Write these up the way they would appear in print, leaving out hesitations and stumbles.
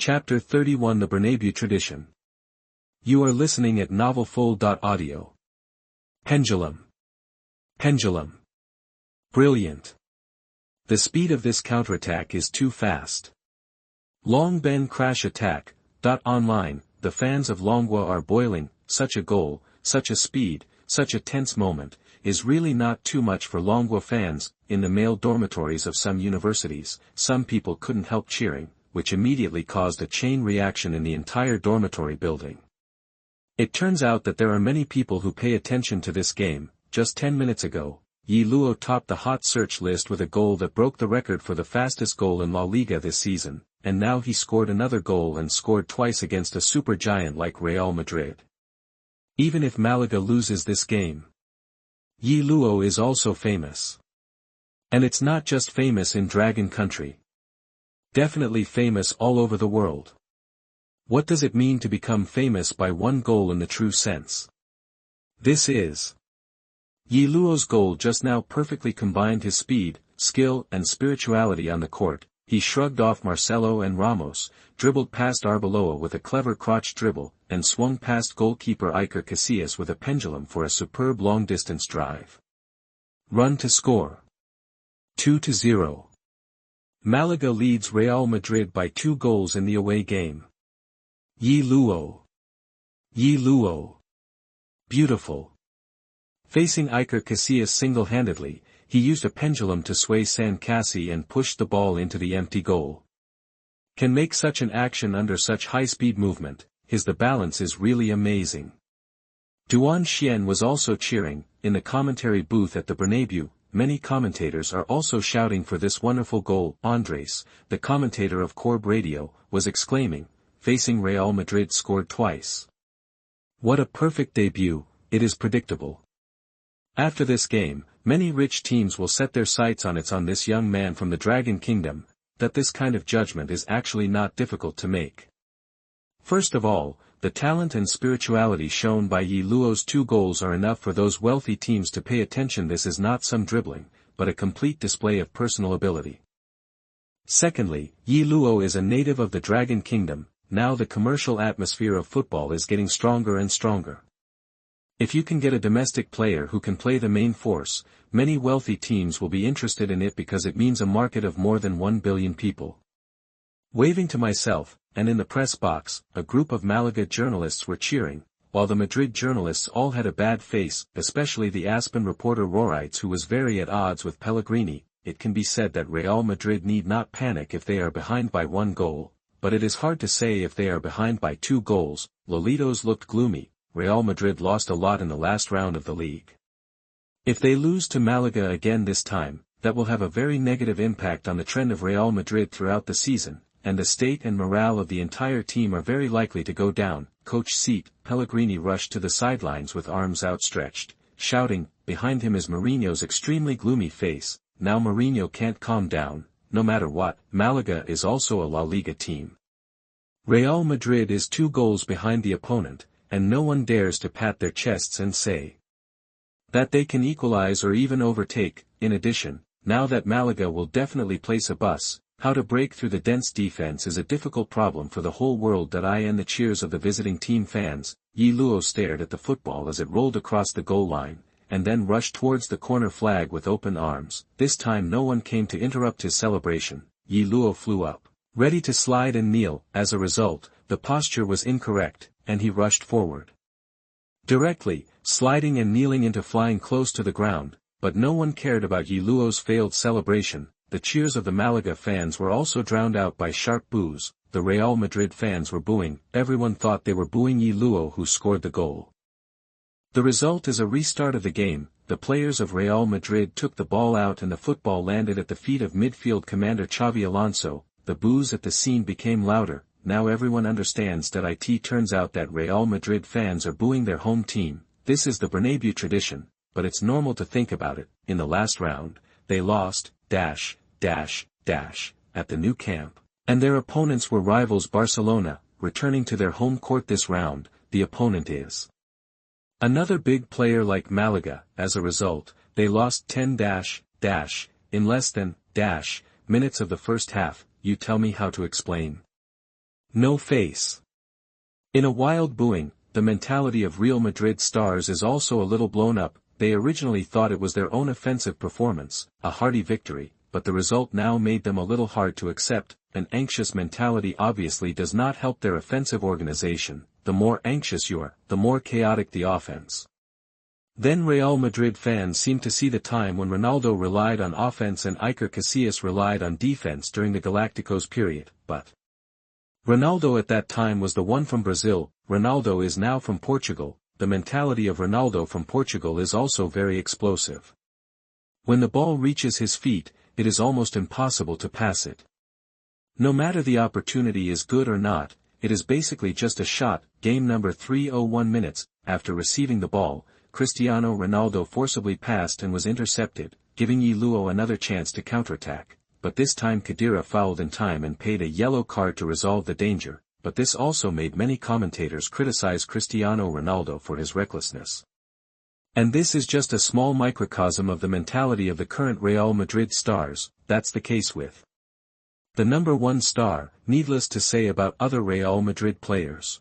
Chapter 31 The Bernabéu Tradition. You are listening at novelfull.audio. Pendulum. Pendulum. Brilliant. The speed of this counterattack is too fast. Long Ben crash attack. Online, the fans of Longwa are boiling. Such a goal, such a speed, such a tense moment, is really not too much for Longwa fans. In the male dormitories of some universities, some people couldn't help cheering, which immediately caused a chain reaction in the entire dormitory building. It turns out that there are many people who pay attention to this game. Just 10 minutes ago, Yi Luo topped the hot search list with a goal that broke the record for the fastest goal in La Liga this season, and now he scored another goal and scored twice against a supergiant like Real Madrid. Even if Malaga loses this game, Yi Luo is also famous. And it's not just famous in Dragon Country. Definitely famous all over the world. What does it mean to become famous by one goal in the true sense? This is. Yi Luo's goal just now perfectly combined his speed, skill and spirituality on the court. He shrugged off Marcelo and Ramos, dribbled past Arbeloa with a clever crotch dribble, and swung past goalkeeper Iker Casillas with a pendulum for a superb long-distance drive. Run to score. 2-0. Malaga leads Real Madrid by 2 goals in the away game. Yi Luo. Yi Luo. Beautiful. Facing Iker Casillas single-handedly, he used a pendulum to sway San Cassi and pushed the ball into the empty goal. Can make such an action under such high-speed movement, the balance is really amazing. Duan Xian was also cheering. In the commentary booth at the Bernabéu, many commentators are also shouting for this wonderful goal. Andres, the commentator of Corb Radio, was exclaiming, facing Real Madrid scored twice. What a perfect debut, it is predictable. After this game, many rich teams will set their sights on this young man from the Dragon Kingdom. That this kind of judgment is actually not difficult to make. First of all, the talent and spirituality shown by Yi Luo's 2 goals are enough for those wealthy teams to pay attention. This is not some dribbling, but a complete display of personal ability. Secondly, Yi Luo is a native of the Dragon Kingdom. Now the commercial atmosphere of football is getting stronger and stronger. If you can get a domestic player who can play the main force, many wealthy teams will be interested in it because it means a market of more than 1 billion people. Waving to myself, and in the press box, a group of Malaga journalists were cheering, while the Madrid journalists all had a bad face, especially the Aspen reporter Rorites, who was very at odds with Pellegrini. It can be said that Real Madrid need not panic if they are behind by 1 goal, but it is hard to say if they are behind by 2 goals. Lolitos looked gloomy. Real Madrid lost a lot in the last round of the league. If they lose to Malaga again this time, that will have a very negative impact on the trend of Real Madrid throughout the season, and the state and morale of the entire team are very likely to go down. Coach Seat, Pellegrini rushed to the sidelines with arms outstretched, shouting. Behind him is Mourinho's extremely gloomy face. Now Mourinho can't calm down, no matter what. Malaga is also a La Liga team. Real Madrid is 2 goals behind the opponent, and no one dares to pat their chests and say that they can equalize or even overtake. In addition, now that Malaga will definitely place a bus, how to break through the dense defense is a difficult problem for the whole world. And the cheers of the visiting team fans. Yi Luo stared at the football as it rolled across the goal line, and then rushed towards the corner flag with open arms. This time no one came to interrupt his celebration. Yi Luo flew up, ready to slide and kneel. As a result, the posture was incorrect, and he rushed forward directly, sliding and kneeling into flying close to the ground. But no one cared about Yi Luo's failed celebration. The cheers of the Malaga fans were also drowned out by sharp boos. The Real Madrid fans were booing. Everyone thought they were booing Yi Luo, who scored the goal. The result is a restart of the game. The players of Real Madrid took the ball out and the football landed at the feet of midfield commander Xavi Alonso. The boos at the scene became louder. Now everyone understands that it turns out that Real Madrid fans are booing their home team. This is the Bernabéu tradition, but it's normal to think about it. In the last round, they lost, at the new camp, and their opponents were rivals Barcelona. Returning to their home court this round, the opponent is another big player like Malaga. As a result, they lost 10 in less than minutes of the first half. You tell me how to explain No face. In a wild booing, the mentality of Real Madrid stars is also a little blown up. They originally thought it was their own offensive performance, a hearty victory, but the result now made them a little hard to accept. An anxious mentality obviously does not help their offensive organization. The more anxious you are, the more chaotic the offense. Then Real Madrid fans seem to see the time when Ronaldo relied on offense and Iker Casillas relied on defense during the Galacticos period, but Ronaldo at that time was the one from Brazil, Ronaldo is now from Portugal. The mentality of Ronaldo from Portugal is also very explosive. When the ball reaches his feet, it is almost impossible to pass it. No matter the opportunity is good or not, it is basically just a shot. Game number 301 minutes, after receiving the ball, Cristiano Ronaldo forcibly passed and was intercepted, giving Luo another chance to counterattack, but this time Khedira fouled in time and paid a yellow card to resolve the danger. But this also made many commentators criticize Cristiano Ronaldo for his recklessness. And this is just a small microcosm of the mentality of the current Real Madrid stars. That's the case with the number one star, needless to say about other Real Madrid players.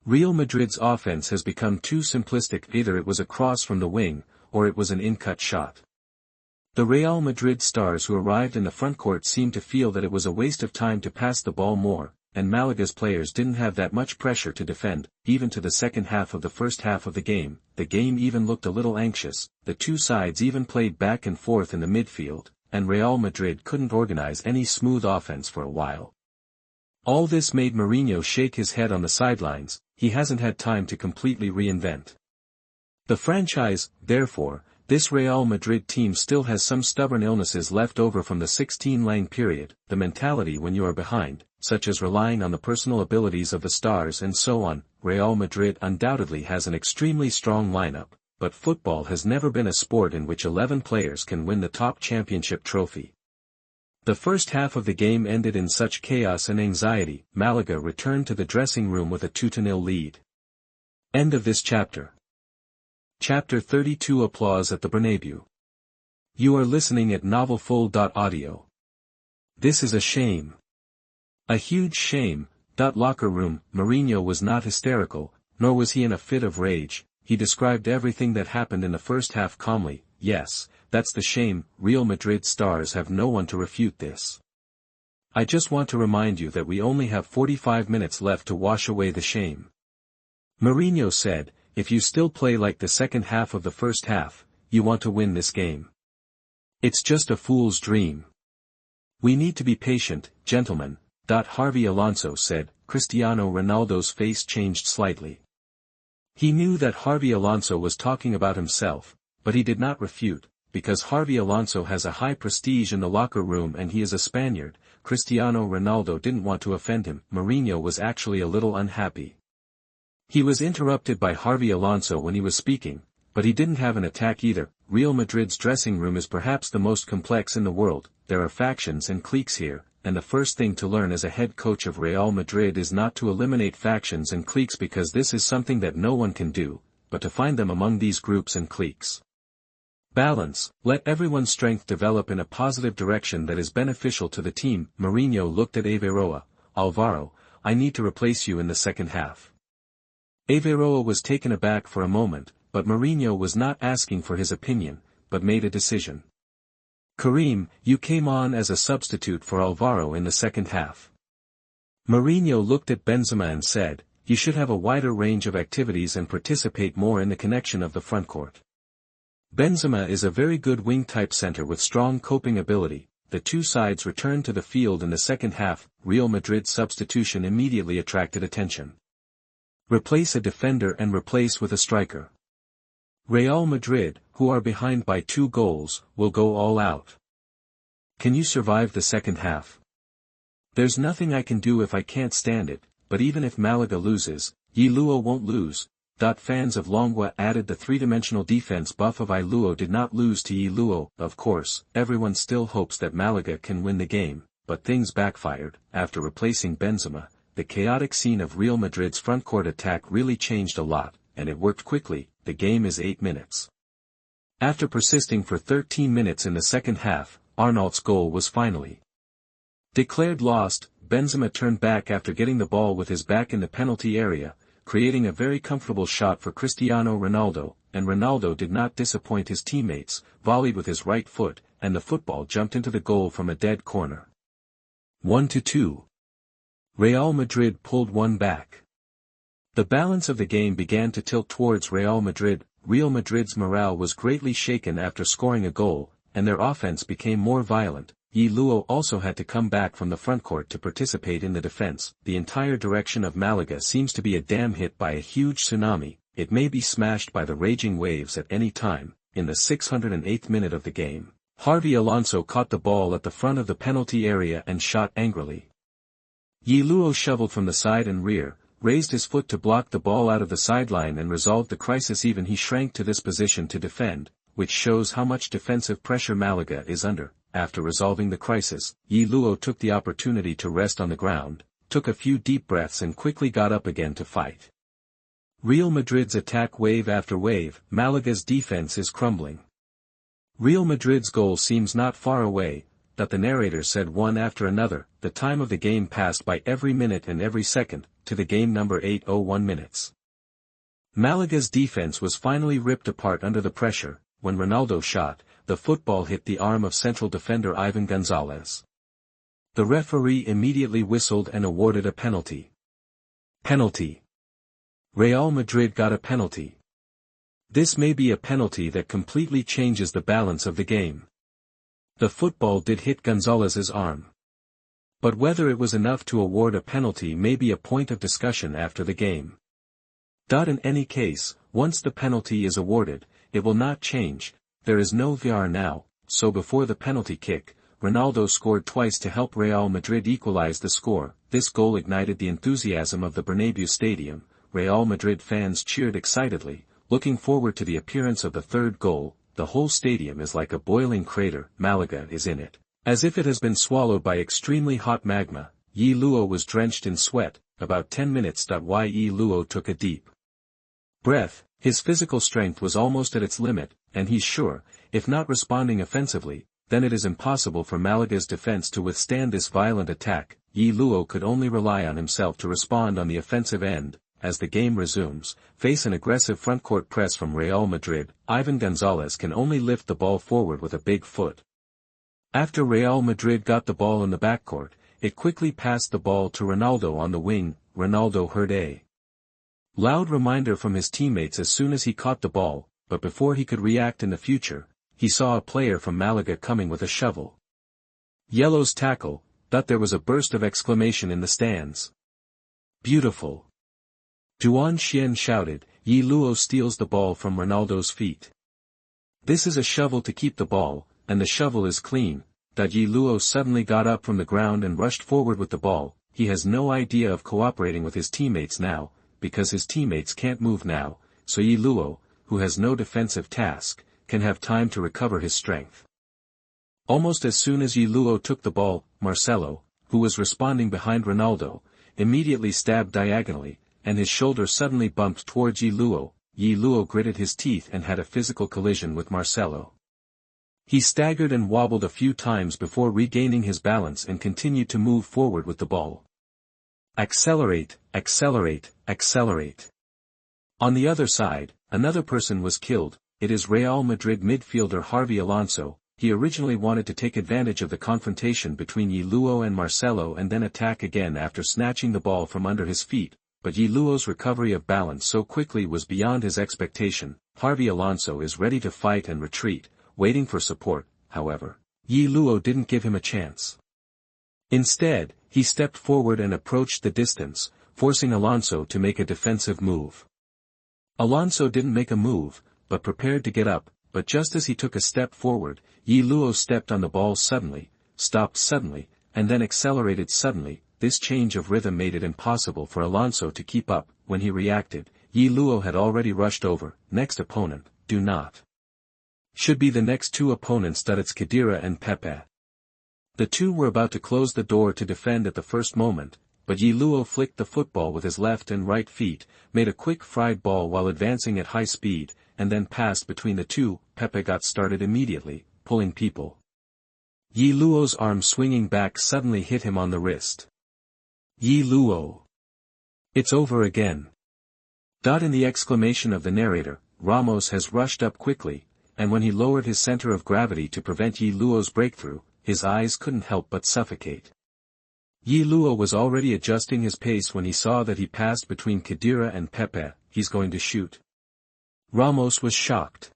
Real Madrid's offense has become too simplistic. Either it was a cross from the wing, or it was an in-cut shot. The Real Madrid stars who arrived in the frontcourt seemed to feel that it was a waste of time to pass the ball more, and Malaga's players didn't have that much pressure to defend. Even to the second half of the first half of the game even looked a little anxious. The two sides even played back and forth in the midfield, and Real Madrid couldn't organize any smooth offense for a while. All this made Mourinho shake his head on the sidelines. He hasn't had time to completely reinvent the franchise. Therefore, this Real Madrid team still has some stubborn illnesses left over from the 16-line period, the mentality when you are behind, such as relying on the personal abilities of the stars and so on. Real Madrid undoubtedly has an extremely strong lineup, but football has never been a sport in which 11 players can win the top championship trophy. The first half of the game ended in such chaos and anxiety. Malaga returned to the dressing room with a 2-0 lead. End of this chapter. Chapter 32. Applause at the Bernabéu. You are listening at novelfull.audio. This is a shame. A huge shame. Locker room. Mourinho was not hysterical, nor was he in a fit of rage. He described everything that happened in the first half calmly. Yes, that's the shame. Real Madrid stars have no one to refute this. I just want to remind you that we only have 45 minutes left to wash away the shame. Mourinho said, if you still play like the second half of the first half, you want to win this game. It's just a fool's dream. We need to be patient, gentlemen. Harvey Alonso said. Cristiano Ronaldo's face changed slightly. He knew that Harvey Alonso was talking about himself, but he did not refute, because Harvey Alonso has a high prestige in the locker room and he is a Spaniard. Cristiano Ronaldo didn't want to offend him. Mourinho was actually a little unhappy. He was interrupted by Harvey Alonso when he was speaking, but he didn't have an attack either. Real Madrid's dressing room is perhaps the most complex in the world. There are factions and cliques here, and the first thing to learn as a head coach of Real Madrid is not to eliminate factions and cliques, because this is something that no one can do, but to find them among these groups and cliques. Balance. Let everyone's strength develop in a positive direction that is beneficial to the team. Mourinho looked at Averoa. Alvaro, I need to replace you in the second half. Averoa was taken aback for a moment, but Mourinho was not asking for his opinion, but made a decision. Karim, you came on as a substitute for Alvaro in the second half. Mourinho looked at Benzema and said, you should have a wider range of activities and participate more in the connection of the frontcourt. Benzema is a very good wing-type center with strong coping ability. The two sides returned to the field in the second half. Real Madrid's substitution immediately attracted attention. Replace a defender and replace with a striker. Real Madrid, who are behind by 2 goals, will go all out. Can you survive the second half? There's nothing I can do if I can't stand it, but even if Malaga loses, Luo won't lose. Fans of Longwa added the three-dimensional defense buff of Luo did not lose to Luo. Of course, everyone still hopes that Malaga can win the game, but things backfired. After replacing Benzema, the chaotic scene of Real Madrid's frontcourt attack really changed a lot, and it worked quickly. The game is 8 minutes. After persisting for 13 minutes in the second half, Arnault's goal was finally declared lost. Benzema turned back after getting the ball with his back in the penalty area, creating a very comfortable shot for Cristiano Ronaldo, and Ronaldo did not disappoint his teammates, volleyed with his right foot, and the football jumped into the goal from a dead corner. 1-2. Real Madrid pulled one back. The balance of the game began to tilt towards Real Madrid. Real Madrid's morale was greatly shaken after scoring a goal, and their offense became more violent. Luo also had to come back from the frontcourt to participate in the defense. The entire direction of Malaga seems to be a dam hit by a huge tsunami. It may be smashed by the raging waves at any time. In the 608th minute of the game, Javi Alonso caught the ball at the front of the penalty area and shot angrily. Luo shoveled from the side and rear, raised his foot to block the ball out of the sideline and resolved the crisis. Even he shrank to this position to defend, which shows how much defensive pressure Malaga is under. After resolving the crisis, Luo took the opportunity to rest on the ground, took a few deep breaths and quickly got up again to fight. Real Madrid's attack wave after wave. Malaga's defense is crumbling. Real Madrid's goal seems not far away, that the narrator said one after another. The time of the game passed by every minute and every second, to the game number 8:01 minutes. Malaga's defense was finally ripped apart under the pressure. When Ronaldo shot, the football hit the arm of central defender Ivan Gonzalez. The referee immediately whistled and awarded a penalty. Penalty. Real Madrid got a penalty. This may be a penalty that completely changes the balance of the game. The football did hit Gonzalez's arm. But whether it was enough to award a penalty may be a point of discussion after the game. In any case, once the penalty is awarded, it will not change. There is no VAR now, so before the penalty kick, Ronaldo scored twice to help Real Madrid equalize the score. This goal ignited the enthusiasm of the Bernabéu stadium. Real Madrid fans cheered excitedly, looking forward to the appearance of the third goal. The whole stadium is like a boiling crater. Malaga is in it, as if it has been swallowed by extremely hot magma. Luo was drenched in sweat. About 10 minutes. Luo took a deep breath. His physical strength was almost at its limit, and he's sure, if not responding offensively, then it is impossible for Malaga's defense to withstand this violent attack. Luo could only rely on himself to respond on the offensive end. As the game resumes, face an aggressive frontcourt press from Real Madrid. Ivan Gonzalez can only lift the ball forward with a big foot. After Real Madrid got the ball in the backcourt, it quickly passed the ball to Ronaldo on the wing. Ronaldo heard a loud reminder from his teammates as soon as he caught the ball, but before he could react in the future, he saw a player from Malaga coming with a shovel. Yellow's tackle. There was a burst of exclamation in the stands. Beautiful. Duan Xian shouted. Luo steals the ball from Ronaldo's feet. This is a shovel to keep the ball, and the shovel is clean. Luo suddenly got up from the ground and rushed forward with the ball. He has no idea of cooperating with his teammates now, because his teammates can't move now, so Luo, who has no defensive task, can have time to recover his strength. Almost as soon as Luo took the ball, Marcelo, who was responding behind Ronaldo, immediately stabbed diagonally, and his shoulder suddenly bumped towards Luo. Luo gritted his teeth and had a physical collision with Marcelo. He staggered and wobbled a few times before regaining his balance and continued to move forward with the ball. Accelerate, accelerate, accelerate. On the other side, another person was killed. It is Real Madrid midfielder Javi Alonso. He originally wanted to take advantage of the confrontation between Luo and Marcelo and then attack again after snatching the ball from under his feet, but Luo's recovery of balance so quickly was beyond his expectation. Javi Alonso is ready to fight and retreat, waiting for support. However, Luo didn't give him a chance. Instead, he stepped forward and approached the distance, forcing Alonso to make a defensive move. Alonso didn't make a move, but prepared to get up, but just as he took a step forward, Luo stepped on the ball suddenly, stopped suddenly, and then accelerated suddenly. This change of rhythm made it impossible for Alonso to keep up. When he reacted, Luo had already rushed over. Next opponent, should be the next two opponents. It's Khedira and Pepe. The two were about to close the door to defend at the first moment, but Luo flicked the football with his left and right feet, made a quick fried ball while advancing at high speed, and then passed between the two. Pepe got started immediately, pulling people. Luo's arm swinging back suddenly hit him on the wrist. Yi Luo. It's over again. In the exclamation of the narrator, Ramos has rushed up quickly, and when he lowered his center of gravity to prevent Yi Luo's breakthrough, his eyes couldn't help but suffocate. Yi Luo was already adjusting his pace when he saw that he passed between Khedira and Pepe. He's going to shoot. Ramos was shocked.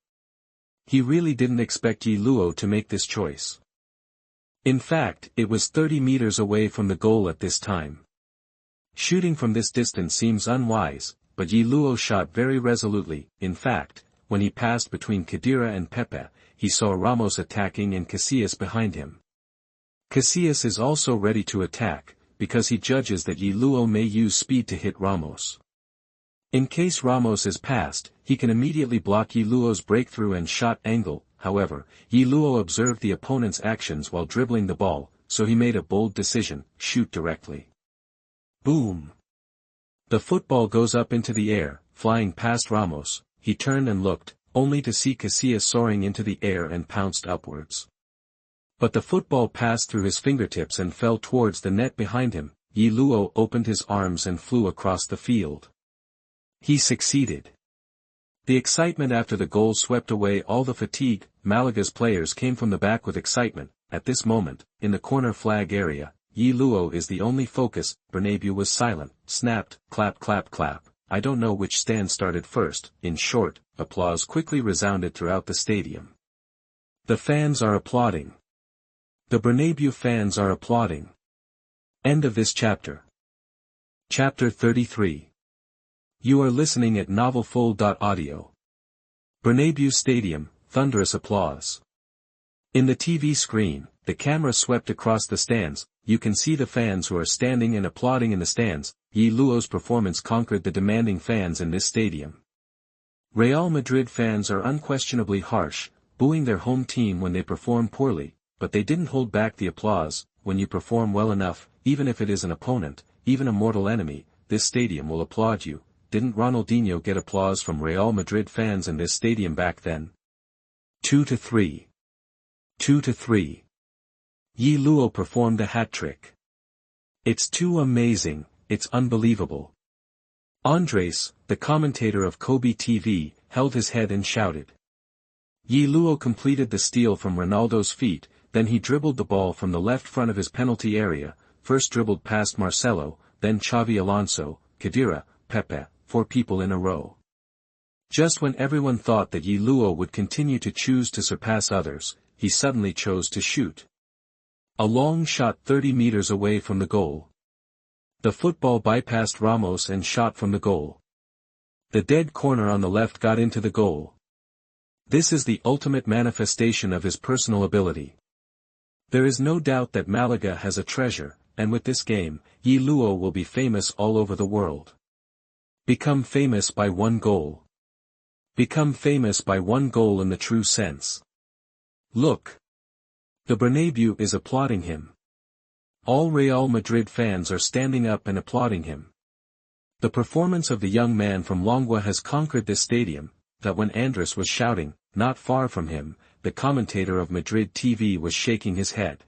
He really didn't expect Yi Luo to make this choice. In fact, it was 30 meters away from the goal at this time. Shooting from this distance seems unwise, but Yi Luo shot very resolutely. In fact, when he passed between Khedira and Pepe, he saw Ramos attacking and Casillas behind him. Casillas is also ready to attack, because he judges that Yi Luo may use speed to hit Ramos. In case Ramos is passed, he can immediately block Yi Luo's breakthrough and shot angle. However, Yi Luo observed the opponent's actions while dribbling the ball, so he made a bold decision: shoot directly. Boom! The football goes up into the air, flying past Ramos. He turned and looked, only to see Casillas soaring into the air and pounced upwards. But the football passed through his fingertips and fell towards the net behind him. Yi Luo opened his arms and flew across the field. He succeeded. The excitement after the goal swept away all the fatigue. Malaga's players came from the back with excitement. At this moment, in the corner flag area, Yi Luo is the only focus. Bernabeu was silent, snapped, clap clap clap. I don't know which stand started first. In short, applause quickly resounded throughout the stadium. The fans are applauding. The Bernabeu fans are applauding. End of this chapter. Chapter 33. You are listening at novelfull.audio. Bernabeu Stadium, thunderous applause. In the TV screen, the camera swept across the stands. You can see the fans who are standing and applauding in the stands. Yi Luo's performance conquered the demanding fans in this stadium. Real Madrid fans are unquestionably harsh, booing their home team when they perform poorly, but they didn't hold back the applause. When you perform well enough, even if it is an opponent, even a mortal enemy, this stadium will applaud you. Didn't Ronaldinho get applause from Real Madrid fans in this stadium back then? 2-3. 2-3. Yi Luo performed a hat-trick. It's too amazing, it's unbelievable. Andres, the commentator of Kobe TV, held his head and shouted. Yi Luo completed the steal from Ronaldo's feet, then he dribbled the ball from the left front of his penalty area, first dribbled past Marcelo, then Xavi Alonso, Khedira, Pepe, 4 people in a row. Just when everyone thought that Yi Luo would continue to choose to surpass others, he suddenly chose to shoot. A long shot 30 meters away from the goal. The football bypassed Ramos and shot from the goal. The dead corner on the left got into the goal. This is the ultimate manifestation of his personal ability. There is no doubt that Malaga has a treasure, and with this game, Yi Luo will be famous all over the world. Become famous by one goal. Become famous by one goal in the true sense. Look. The Bernabeu is applauding him. All Real Madrid fans are standing up and applauding him. The performance of the young man from Longwa has conquered this stadium, that when Andres was shouting, not far from him, the commentator of Madrid TV was shaking his head.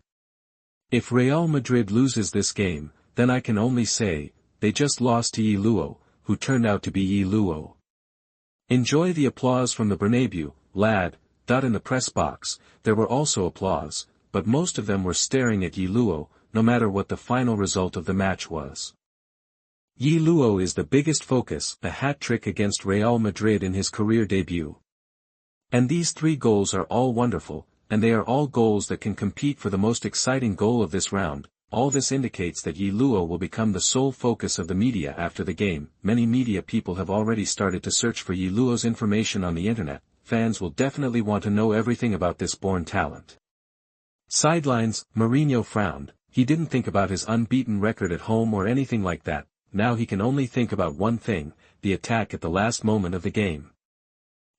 If Real Madrid loses this game, then I can only say, they just lost to Yi Luo, who turned out to be Yi Luo. Enjoy the applause from the Bernabeu, lad. In the press box, there were also applause, but most of them were staring at Yi Luo, no matter what the final result of the match was. Yi Luo is the biggest focus, a hat-trick against Real Madrid in his career debut. And these 3 goals are all wonderful, and they are all goals that can compete for the most exciting goal of this round. All this indicates that Yi Luo will become the sole focus of the media after the game. Many media people have already started to search for Yi Luo's information on the internet. Fans will definitely want to know everything about this born talent. Sidelines, Mourinho frowned. He didn't think about his unbeaten record at home or anything like that. Now he can only think about one thing, the attack at the last moment of the game.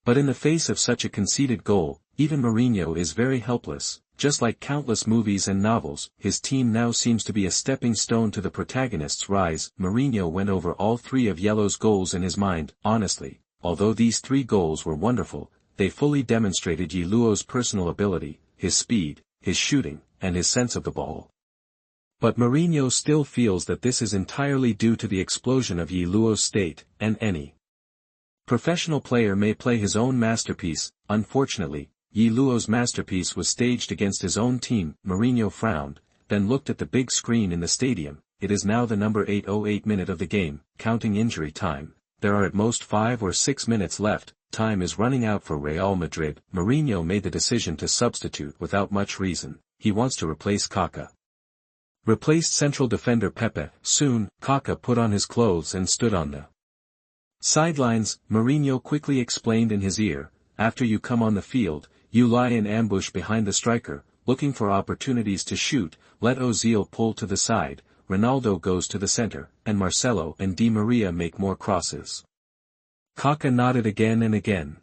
But in the face of such a conceded goal, even Mourinho is very helpless. Just like countless movies and novels, his team now seems to be a stepping stone to the protagonist's rise. Mourinho went over all 3 of Yellow's goals in his mind. Honestly, although these 3 goals were wonderful, they fully demonstrated Yi Luo's personal ability, his speed, his shooting, and his sense of the ball. But Mourinho still feels that this is entirely due to the explosion of Yi Luo's state, and any professional player may play his own masterpiece. Unfortunately, Yi Luo's masterpiece was staged against his own team. Mourinho frowned, then looked at the big screen in the stadium. It is now the number 808 minute of the game, counting injury time. There are at most 5 or 6 minutes left. Time is running out for Real Madrid. Mourinho made the decision to substitute without much reason. He wants to replace Kaká. Replaced central defender Pepe. Soon, Kaká put on his clothes and stood on the sidelines. Mourinho quickly explained in his ear, after you come on the field, you lie in ambush behind the striker, looking for opportunities to shoot. Let Ozil pull to the side, Ronaldo goes to the center, and Marcelo and Di Maria make more crosses. Kaká nodded again and again.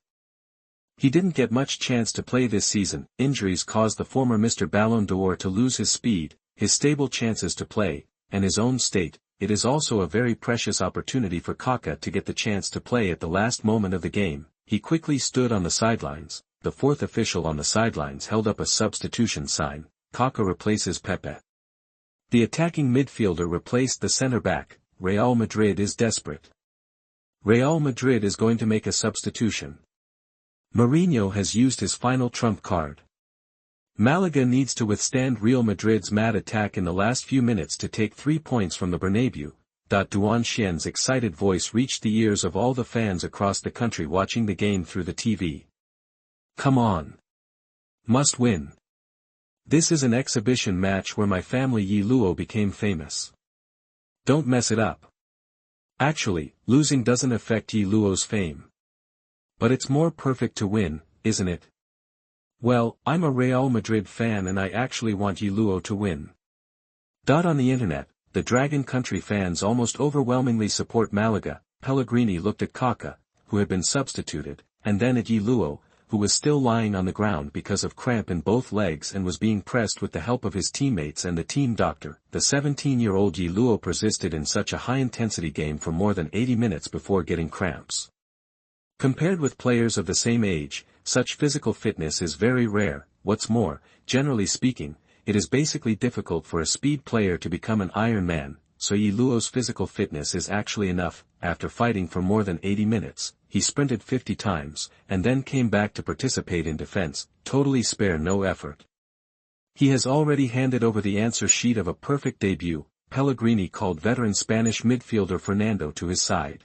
He didn't get much chance to play this season. Injuries caused the former Mr. Ballon d'Or to lose his speed, his stable chances to play, and his own state. It is also a very precious opportunity for Kaká to get the chance to play at the last moment of the game. He quickly stood on the sidelines. The fourth official on the sidelines held up a substitution sign. Kaká replaces Pepe. The attacking midfielder replaced the centre-back. Real Madrid is desperate. Real Madrid is going to make a substitution. Mourinho has used his final trump card. Malaga needs to withstand Real Madrid's mad attack in the last few minutes to take 3 points from the Bernabéu. Duan Xian's excited voice reached the ears of all the fans across the country watching the game through the TV. Come on. Must win. This is an exhibition match where my family Yi Luo became famous. Don't mess it up. Actually, losing doesn't affect Yi Luo's fame. But it's more perfect to win, isn't it? Well, I'm a Real Madrid fan and I actually want Yi Luo to win. On the internet, the Dragon Country fans almost overwhelmingly support Malaga. Pellegrini looked at Kaká, who had been substituted, and then at Yi Luo, who was still lying on the ground because of cramp in both legs and was being pressed with the help of his teammates and the team doctor. The 17-year-old Yi Luo persisted in such a high-intensity game for more than 80 minutes before getting cramps. Compared with players of the same age, such physical fitness is very rare. What's more, generally speaking, it is basically difficult for a speed player to become an Iron Man, so Yi Luo's physical fitness is actually enough. After fighting for more than 80 minutes, he sprinted 50 times, and then came back to participate in defense, totally spare no effort. He has already handed over the answer sheet of a perfect debut. Pellegrini called veteran Spanish midfielder Fernando to his side.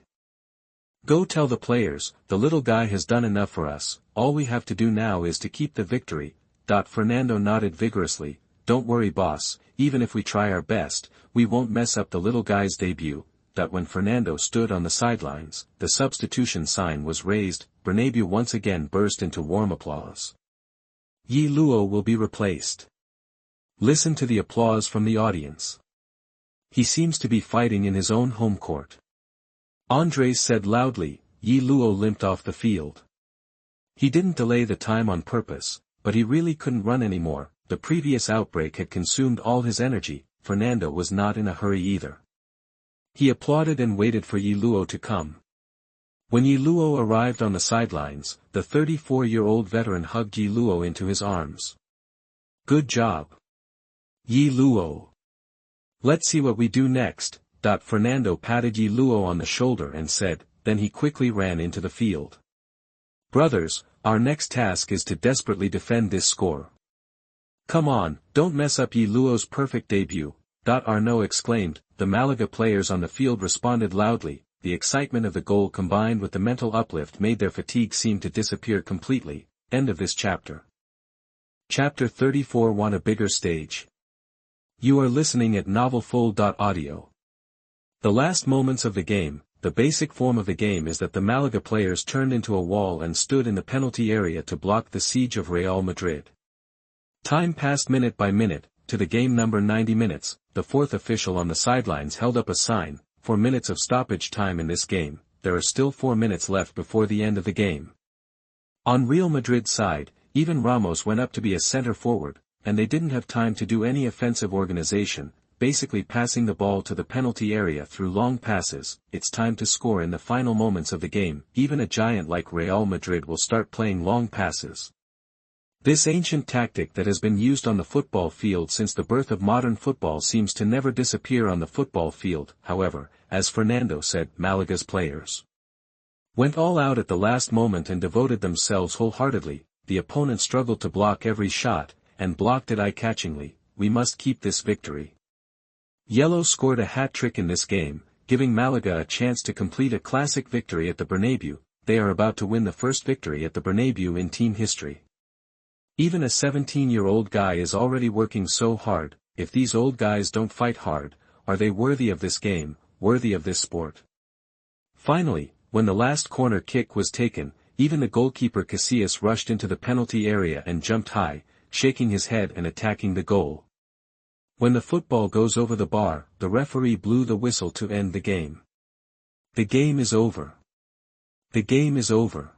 Go tell the players, the little guy has done enough for us, all we have to do now is to keep the victory. Fernando nodded vigorously. Don't worry boss, even if we try our best, we won't mess up the little guy's debut. When Fernando stood on the sidelines, the substitution sign was raised. Bernabeu once again burst into warm applause. Yi Luo will be replaced. Listen to the applause from the audience. He seems to be fighting in his own home court. Andres said loudly. Yi Luo limped off the field. He didn't delay the time on purpose, but he really couldn't run anymore. The previous outbreak had consumed all his energy. Fernando was not in a hurry either. He applauded and waited for Yi Luo to come. When Yi Luo arrived on the sidelines, the 34-year-old veteran hugged Yi Luo into his arms. Good job. Yi Luo. Let's see what we do next. Fernando patted Yi Luo on the shoulder and said, then he quickly ran into the field. Brothers, our next task is to desperately defend this score. Come on, don't mess up Yi Luo's perfect debut. Arnaud exclaimed. The Malaga players on the field responded loudly. The excitement of the goal combined with the mental uplift made their fatigue seem to disappear completely. End of this chapter. Chapter 34. Want a bigger stage? You are listening at novelfull.audio. The last moments of the game. The basic form of the game is that the Malaga players turned into a wall and stood in the penalty area to block the siege of Real Madrid. Time passed minute by minute. To the game number 90 minutes, the fourth official on the sidelines held up a sign. 4 minutes of stoppage time in this game. There are still 4 minutes left before the end of the game. On Real Madrid's side, even Ramos went up to be a center forward, and they didn't have time to do any offensive organization, basically passing the ball to the penalty area through long passes. It's time to score in the final moments of the game. Even a giant like Real Madrid will start playing long passes. This ancient tactic that has been used on the football field since the birth of modern football seems to never disappear on the football field. However, as Fernando said, Malaga's players went all out at the last moment and devoted themselves wholeheartedly. The opponent struggled to block every shot, and blocked it eye-catchingly. We must keep this victory. Yellow scored a hat-trick in this game, giving Malaga a chance to complete a classic victory at the Bernabéu. They are about to win the first victory at the Bernabéu in team history. Even a 17-year-old guy is already working so hard. If these old guys don't fight hard, are they worthy of this game, worthy of this sport? Finally, when the last corner kick was taken, even the goalkeeper Casillas rushed into the penalty area and jumped high, shaking his head and attacking the goal. When the football goes over the bar, the referee blew the whistle to end the game. The game is over. The game is over.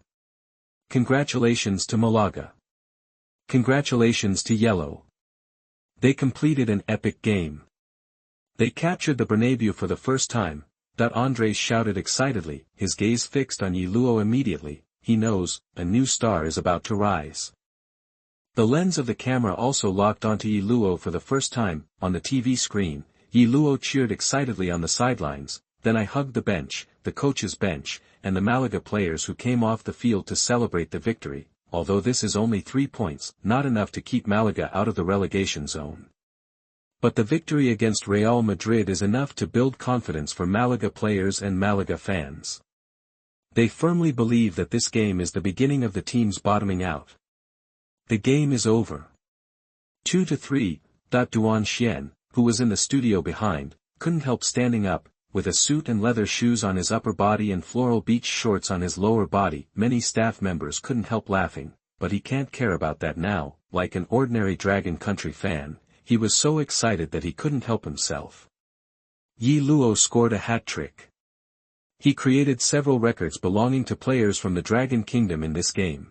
Congratulations to Malaga. Congratulations to Yellow. They completed an epic game. They captured the Bernabéu for the first time. Andres shouted excitedly, his gaze fixed on Luo immediately. He knows, a new star is about to rise. The lens of the camera also locked onto Luo for the first time. On the TV screen, Luo cheered excitedly on the sidelines. Then I hugged the bench, the coach's bench, and the Malaga players who came off the field to celebrate the victory. Although this is only 3 points, not enough to keep Malaga out of the relegation zone. But the victory against Real Madrid is enough to build confidence for Malaga players and Malaga fans. They firmly believe that this game is the beginning of the team's bottoming out. The game is over. 2-3. Duan Xian, who was in the studio behind, couldn't help standing up, with a suit and leather shoes on his upper body and floral beach shorts on his lower body. Many staff members couldn't help laughing, but he can't care about that now. Like an ordinary Dragon Country fan, he was so excited that he couldn't help himself. Luo scored a hat-trick. He created several records belonging to players from the Dragon Kingdom in this game.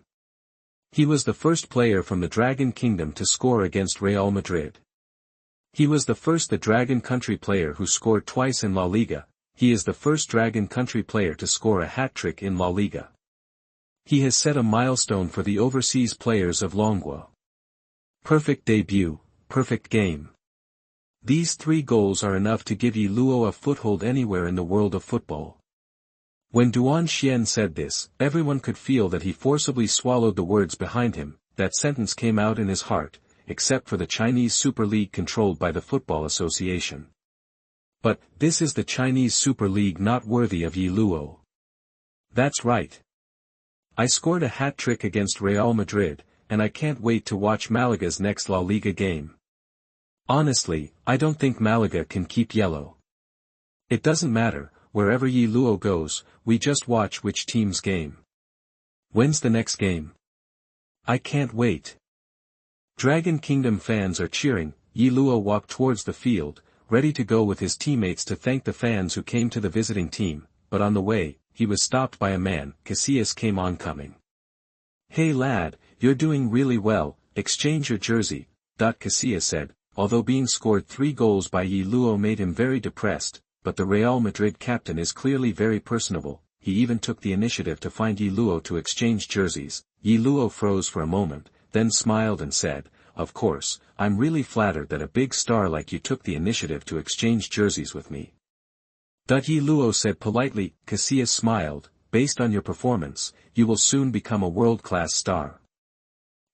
He was the first player from the Dragon Kingdom to score against Real Madrid. He was the first the Dragon Country player who scored twice in La Liga. He is the first Dragon Country player to score a hat-trick in La Liga. He has set a milestone for the overseas players of Longua. Perfect debut, perfect game. These 3 goals are enough to give Luo a foothold anywhere in the world of football. When Duan Xian said this, everyone could feel that he forcibly swallowed the words behind him. That sentence came out in his heart, except for the Chinese Super League controlled by the Football Association. But, this is the Chinese Super League not worthy of Luo. That's right. I scored a hat-trick against Real Madrid, and I can't wait to watch Malaga's next La Liga game. Honestly, I don't think Malaga can keep Yellow. It doesn't matter, wherever Luo goes, we just watch which team's game. When's the next game? I can't wait. Dragon Kingdom fans are cheering. Luo walked towards the field, ready to go with his teammates to thank the fans who came to the visiting team, but on the way, he was stopped by a man. Casillas came oncoming. Hey lad, you're doing really well, exchange your jersey, Casillas said, although being scored 3 goals by Luo made him very depressed, but the Real Madrid captain is clearly very personable. He even took the initiative to find Luo to exchange jerseys. Luo froze for a moment, then smiled and said, "Of course, I'm really flattered that a big star like you took the initiative to exchange jerseys with me." Luo said politely. Casillas smiled, "Based on your performance, you will soon become a world-class star.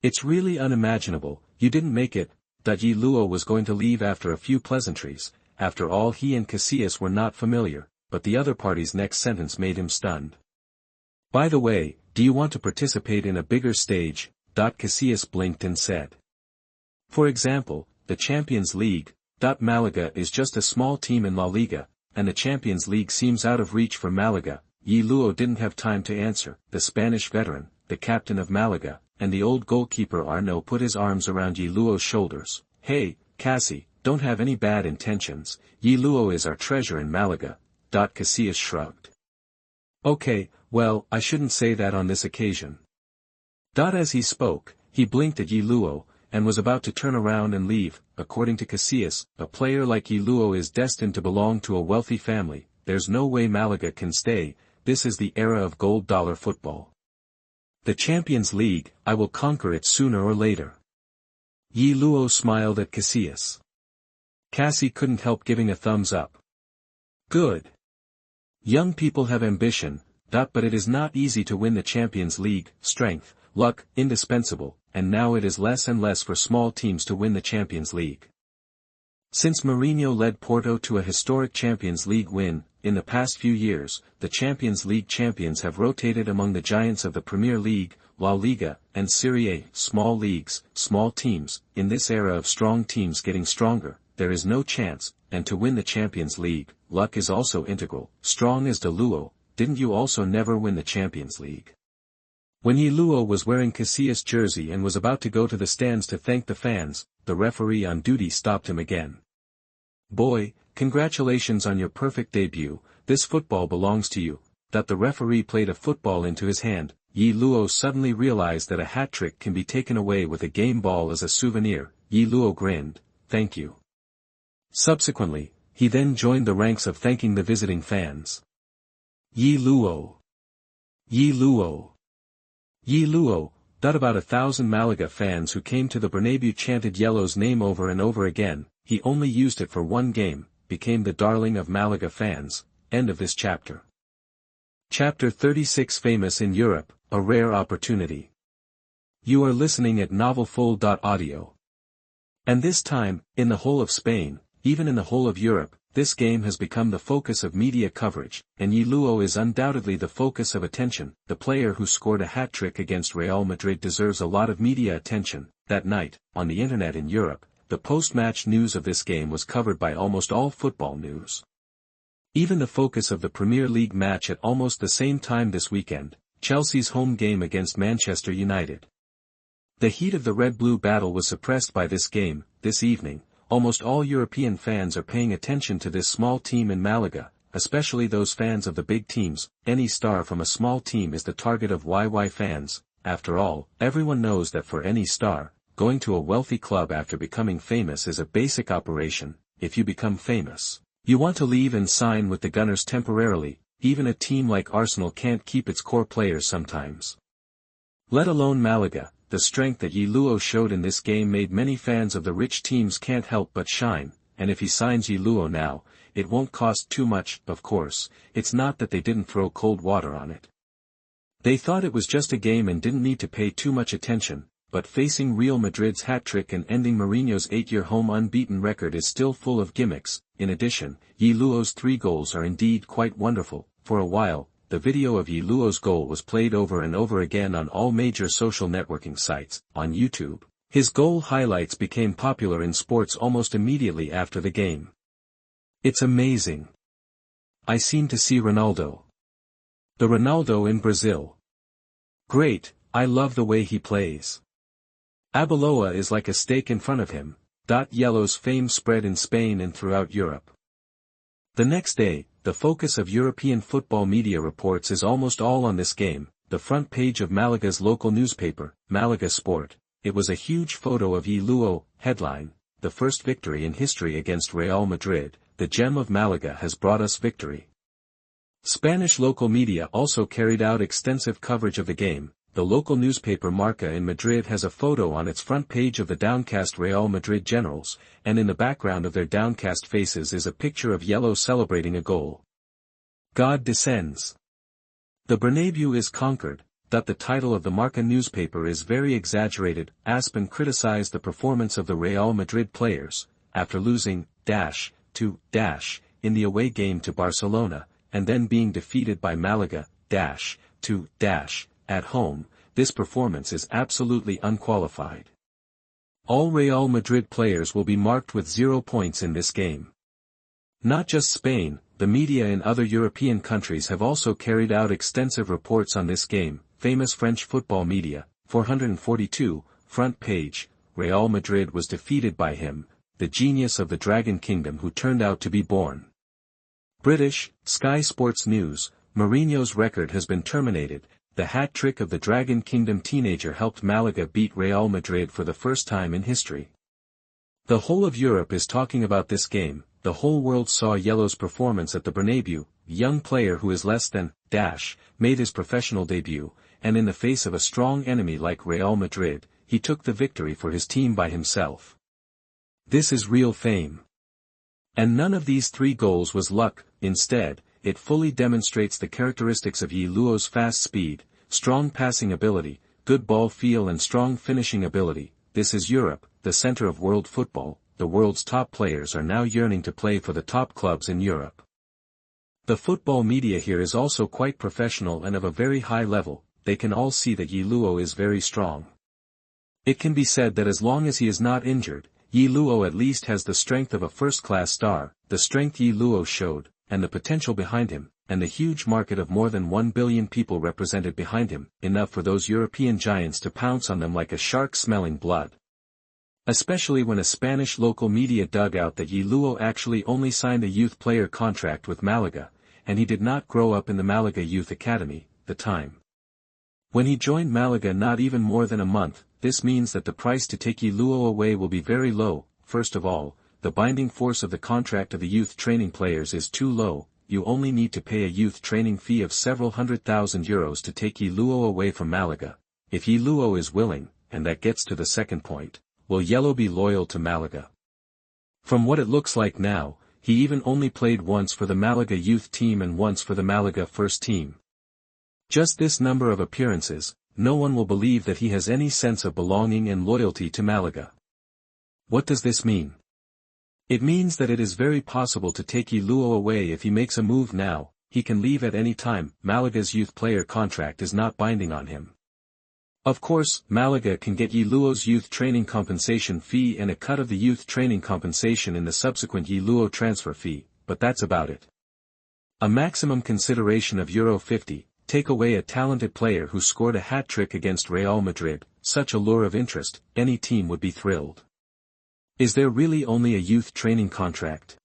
It's really unimaginable, you didn't make it." Luo was going to leave after a few pleasantries. After all, he and Casillas were not familiar, but the other party's next sentence made him stunned. "By the way, do you want to participate in a bigger stage?" Casillas blinked and said. "For example, the Champions League. Malaga is just a small team in La Liga, and the Champions League seems out of reach for Malaga." Luo didn't have time to answer. The Spanish veteran, the captain of Malaga, and the old goalkeeper Arnaud put his arms around Luo's shoulders. "Hey, Cassie, don't have any bad intentions. Luo is our treasure in Malaga." Casillas shrugged. "Okay, well, I shouldn't say that on this occasion." As he spoke, he blinked at Luo, and was about to turn around and leave. According to Casillas, a player like Luo is destined to belong to a wealthy family. There's no way Malaga can stay. This is the era of gold dollar football. The Champions League, I will conquer it sooner or later. Yi Luo smiled at Casillas. Cassie couldn't help giving a thumbs up. Good. Young people have ambition, but it is not easy to win the Champions League, strength, luck, indispensable, and now it is less and less for small teams to win the Champions League. Since Mourinho led Porto to a historic Champions League win, in the past few years, the Champions League champions have rotated among the giants of the Premier League, La Liga, and Serie A, small leagues, small teams. In this era of strong teams getting stronger, there is no chance, and to win the Champions League, luck is also integral. Strong as De Luo, didn't you also never win the Champions League? When Yi Luo was wearing Casillas' jersey and was about to go to the stands to thank the fans, the referee on duty stopped him again. Boy, congratulations on your perfect debut, this football belongs to you. That the referee played a football into his hand, Yi Luo suddenly realized that a hat-trick can be taken away with a game ball as a souvenir. Yi Luo grinned, thank you. Subsequently, he then joined the ranks of thanking the visiting fans. Yi Luo. Yi Luo. Yi Luo. About 1,000 Malaga fans who came to the Bernabéu chanted Yellow's name over and over again. He only used it for one game, became the darling of Malaga fans. End of this chapter. Chapter 36 Famous in Europe, a rare opportunity. You are listening at novelfull.audio. And this time, in the whole of Spain, even in the whole of Europe, this game has become the focus of media coverage, and Yi Luo is undoubtedly the focus of attention. The player who scored a hat-trick against Real Madrid deserves a lot of media attention. That night, on the internet in Europe, the post-match news of this game was covered by almost all football news. Even the focus of the Premier League match at almost the same time this weekend, Chelsea's home game against Manchester United. The heat of the red-blue battle was suppressed by this game. This evening, almost all European fans are paying attention to this small team in Malaga, especially those fans of the big teams. Any star from a small team is the target of YY fans. After all, everyone knows that for any star, going to a wealthy club after becoming famous is a basic operation. If you become famous, you want to leave and sign with the Gunners temporarily. Even a team like Arsenal can't keep its core players sometimes. Let alone Malaga. The strength that Yi Luo showed in this game made many fans of the rich teams can't help but shine, and if he signs Yi Luo now, it won't cost too much. Of course, it's not that they didn't throw cold water on it. They thought it was just a game and didn't need to pay too much attention, but facing Real Madrid's hat-trick and ending Mourinho's 8-year home unbeaten record is still full of gimmicks. In addition, Yi Luo's 3 goals are indeed quite wonderful. For a while, the video of Yi Luo's goal was played over and over again on all major social networking sites. On YouTube, his goal highlights became popular in sports almost immediately after the game. It's amazing. I seem to see Ronaldo. The Ronaldo in Brazil. Great, I love the way he plays. Arbeloa is like a steak in front of him. Yellow's fame spread in Spain and throughout Europe. The next day, the focus of European football media reports is almost all on this game. The front page of Malaga's local newspaper, Malaga Sport. It was a huge photo of Yi Luo. Headline: the first victory in history against Real Madrid. The gem of Malaga has brought us victory. Spanish local media also carried out extensive coverage of the game. The local newspaper Marca in Madrid has a photo on its front page of the downcast Real Madrid generals, and in the background of their downcast faces is a picture of Yellow celebrating a goal. God descends. The Bernabéu is conquered. The title of the Marca newspaper is very exaggerated. Aspen criticized the performance of the Real Madrid players, after losing, to, in the away game to Barcelona, and then being defeated by Malaga, to, at home. This performance is absolutely unqualified. All Real Madrid players will be marked with 0 points in this game. Not just Spain, the media in other European countries have also carried out extensive reports on this game. Famous French football media, 442, front page, Real Madrid was defeated by him, the genius of the Dragon Kingdom who turned out to be born. British, Sky Sports News, Mourinho's record has been terminated. The hat-trick of the Dragon Kingdom teenager helped Malaga beat Real Madrid for the first time in history. The whole of Europe is talking about this game. The whole world saw Yellow's performance at the Bernabéu. Young player who is less than, made his professional debut, and in the face of a strong enemy like Real Madrid, he took the victory for his team by himself. This is real fame. And none of these 3 goals was luck. Instead, it fully demonstrates the characteristics of Yi Luo's fast speed, strong passing ability, good ball feel and strong finishing ability. This is Europe, the center of world football. The world's top players are now yearning to play for the top clubs in Europe. The football media here is also quite professional and of a very high level. They can all see that Yi Luo is very strong. It can be said that as long as he is not injured, Yi Luo at least has the strength of a first-class star, the strength Yi Luo showed, and the potential behind him, and the huge market of more than 1 billion people represented behind him, enough for those European giants to pounce on them like a shark smelling blood. Especially when a Spanish local media dug out that Yi Luo actually only signed a youth player contract with Malaga, and he did not grow up in the Malaga Youth Academy, the time. When he joined Malaga not even more than a month, this means that the price to take Yi Luo away will be very low. First of all, the binding force of the contract of the youth training players is too low. You only need to pay a youth training fee of several €100,000 to take Yi Luo away from Malaga. If Yi Luo is willing, and that gets to the second point, will Yellow be loyal to Malaga? From what it looks like now, he even only played once for the Malaga youth team and once for the Malaga first team. Just this number of appearances, no one will believe that he has any sense of belonging and loyalty to Malaga. What does this mean? It means that it is very possible to take Yi Luo away if he makes a move now. He can leave at any time. Malaga's youth player contract is not binding on him. Of course, Malaga can get Yi Luo's youth training compensation fee and a cut of the youth training compensation in the subsequent Yi Luo transfer fee, but that's about it. A maximum consideration of €50, take away a talented player who scored a hat-trick against Real Madrid, such a lure of interest, any team would be thrilled. Is there really only a youth training contract?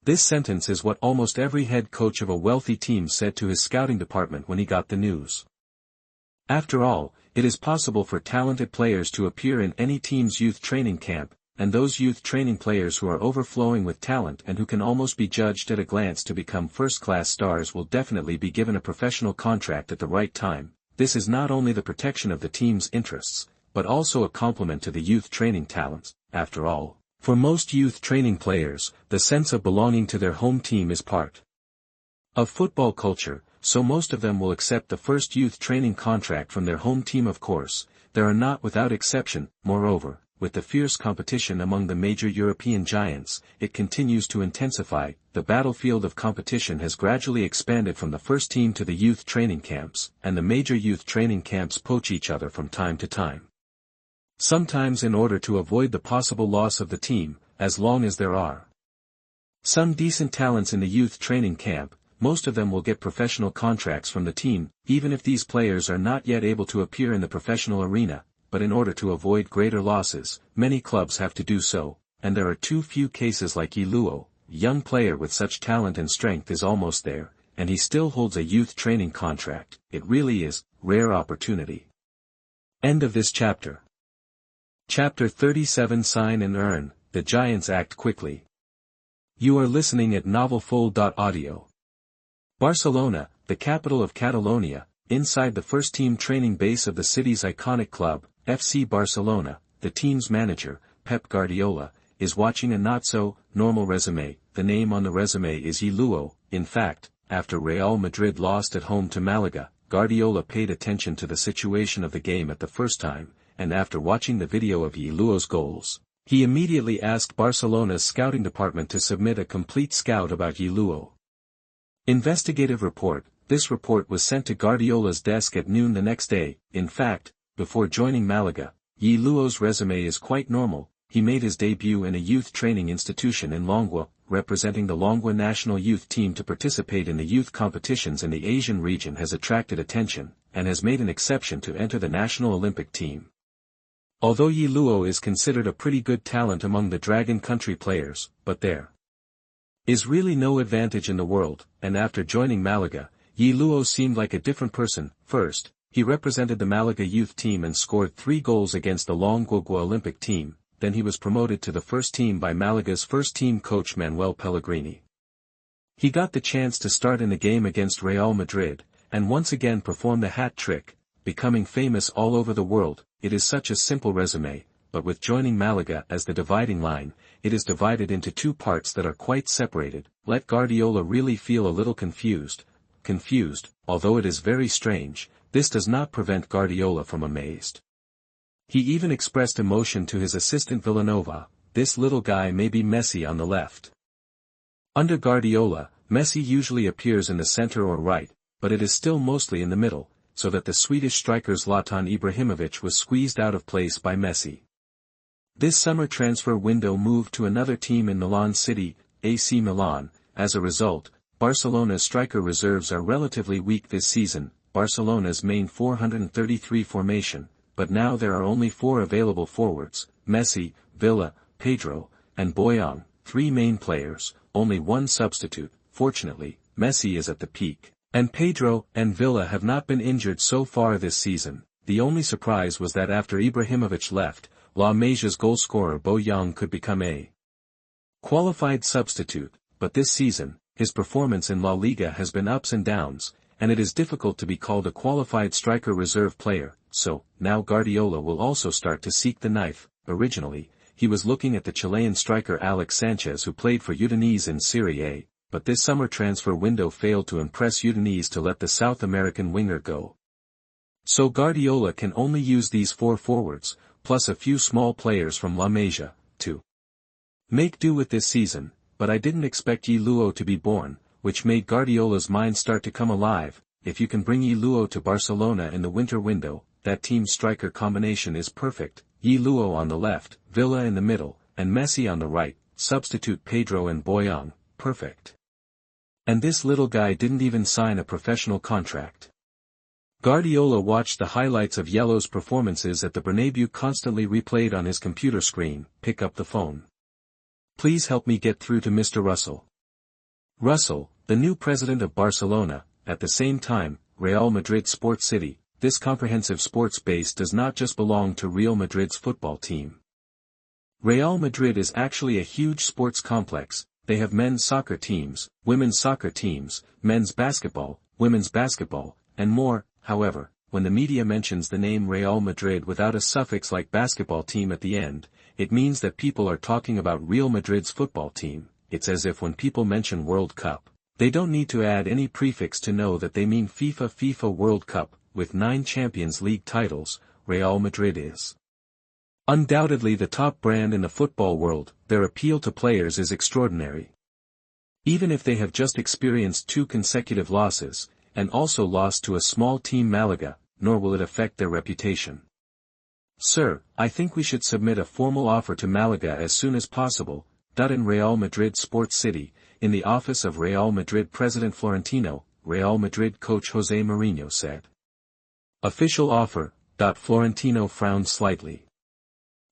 This sentence is what almost every head coach of a wealthy team said to his scouting department when he got the news. After all, it is possible for talented players to appear in any team's youth training camp, and those youth training players who are overflowing with talent and who can almost be judged at a glance to become first-class stars will definitely be given a professional contract at the right time. This is not only the protection of the team's interests, but also a compliment to the youth training talents. After all, for most youth training players, the sense of belonging to their home team is part of football culture, so most of them will accept the first youth training contract from their home team. Of course, there are not without exception. Moreover, with the fierce competition among the major European giants, it continues to intensify. The battlefield of competition has gradually expanded from the first team to the youth training camps, and the major youth training camps poach each other from time to time. Sometimes in order to avoid the possible loss of the team, as long as there are some decent talents in the youth training camp, most of them will get professional contracts from the team, even if these players are not yet able to appear in the professional arena. But in order to avoid greater losses, many clubs have to do so, and there are too few cases like Yi Luo. Young player with such talent and strength is almost there, and he still holds a youth training contract. It really is rare opportunity. End of this chapter. Chapter 37. Sign and earn. The Giants act quickly. You are listening at novelfull.audio. Barcelona, the capital of Catalonia, inside the first-team training base of the city's iconic club, FC Barcelona, the team's manager, Pep Guardiola, is watching a not-so-normal resume. The name on the resume is Yi Luo. In fact, after Real Madrid lost at home to Malaga, Guardiola paid attention to the situation of the game at the first time, and after watching the video of Yi Luo's goals, he immediately asked Barcelona's scouting department to submit a complete scout about Yi Luo. Investigative report. This report was sent to Guardiola's desk at noon the next day. In fact, before joining Malaga, Yi Luo's resume is quite normal. He made his debut in a youth training institution in Longwa, representing the Longwa national youth team to participate in the youth competitions in the Asian region has attracted attention, and has made an exception to enter the national Olympic team. Although Yi Luo is considered a pretty good talent among the Dragon Country players, but there is really no advantage in the world, and after joining Malaga, Yi Luo seemed like a different person. First, he represented the Malaga youth team and scored 3 goals against the Longwa Olympic team. Then he was promoted to the first team by Malaga's first-team coach Manuel Pellegrini. He got the chance to start in the game against Real Madrid, and once again performed the hat-trick. becoming famous all over the world. It is such a simple resume, but with joining Malaga as the dividing line, it is divided into two parts that are quite separated. Let Guardiola really feel a little confused, although it is very strange, this does not prevent Guardiola from amazed. He even expressed emotion to his assistant Villanova. This little guy may be Messi on the left. Under Guardiola, Messi usually appears in the center or right, but it is still mostly in the middle, so that the Swedish striker Zlatan Ibrahimovic was squeezed out of place by Messi. This summer transfer window moved to another team in Milan City, AC Milan. As a result, Barcelona's striker reserves are relatively weak this season. Barcelona's main 433 formation, but now there are only 4 available forwards, Messi, Villa, Pedro, and Boyan, 3 main players, only 1 substitute. Fortunately, Messi is at the peak, and Pedro and Villa have not been injured so far this season. The only surprise was that after Ibrahimovic left, La Masia's goalscorer Boyan could become a qualified substitute, but this season, his performance in La Liga has been ups and downs, and it is difficult to be called a qualified striker reserve player, so, now Guardiola will also start to seek the knife. Originally, he was looking at the Chilean striker Alex Sanchez, who played for Udinese in Serie A, but this summer transfer window failed to impress Udinese to let the South American winger go. So Guardiola can only use these 4 forwards, plus a few small players from La Masia, to make do with this season, but I didn't expect Yi Luo to be born, which made Guardiola's mind start to come alive. If you can bring Yi Luo to Barcelona in the winter window, that team striker combination is perfect. Yi Luo on the left, Villa in the middle, and Messi on the right, substitute Pedro and Boyan, perfect. And this little guy didn't even sign a professional contract. Guardiola watched the highlights of Yellow's performances at the Bernabéu constantly replayed on his computer screen. Pick up the phone. Please help me get through to Mr. Russell. Russell, the new president of Barcelona, at the same time, Real Madrid Sports City. This comprehensive sports base does not just belong to Real Madrid's football team. Real Madrid is actually a huge sports complex. They have men's soccer teams, women's soccer teams, men's basketball, women's basketball, and more. However, when the media mentions the name Real Madrid without a suffix like basketball team at the end, it means that people are talking about Real Madrid's football team. It's as if when people mention World Cup, they don't need to add any prefix to know that they mean FIFA World Cup. With 9 Champions League titles, Real Madrid is undoubtedly the top brand in the football world. Their appeal to players is extraordinary. Even if they have just experienced 2 consecutive losses, and also lost to a small team Malaga, nor will it affect their reputation. Sir, I think we should submit a formal offer to Malaga as soon as possible. In Real Madrid Sports City, in the office of Real Madrid President Florentino, Real Madrid coach José Mourinho said. Official offer. Florentino frowned slightly.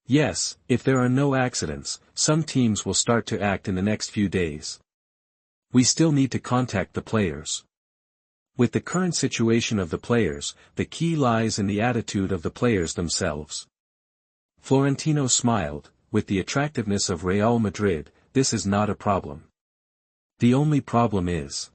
Yes, if there are no accidents, some teams will start to act in the next few days. We still need to contact the players. With the current situation of the players, the key lies in the attitude of the players themselves. Florentino smiled. With the attractiveness of Real Madrid, this is not a problem. The only problem is,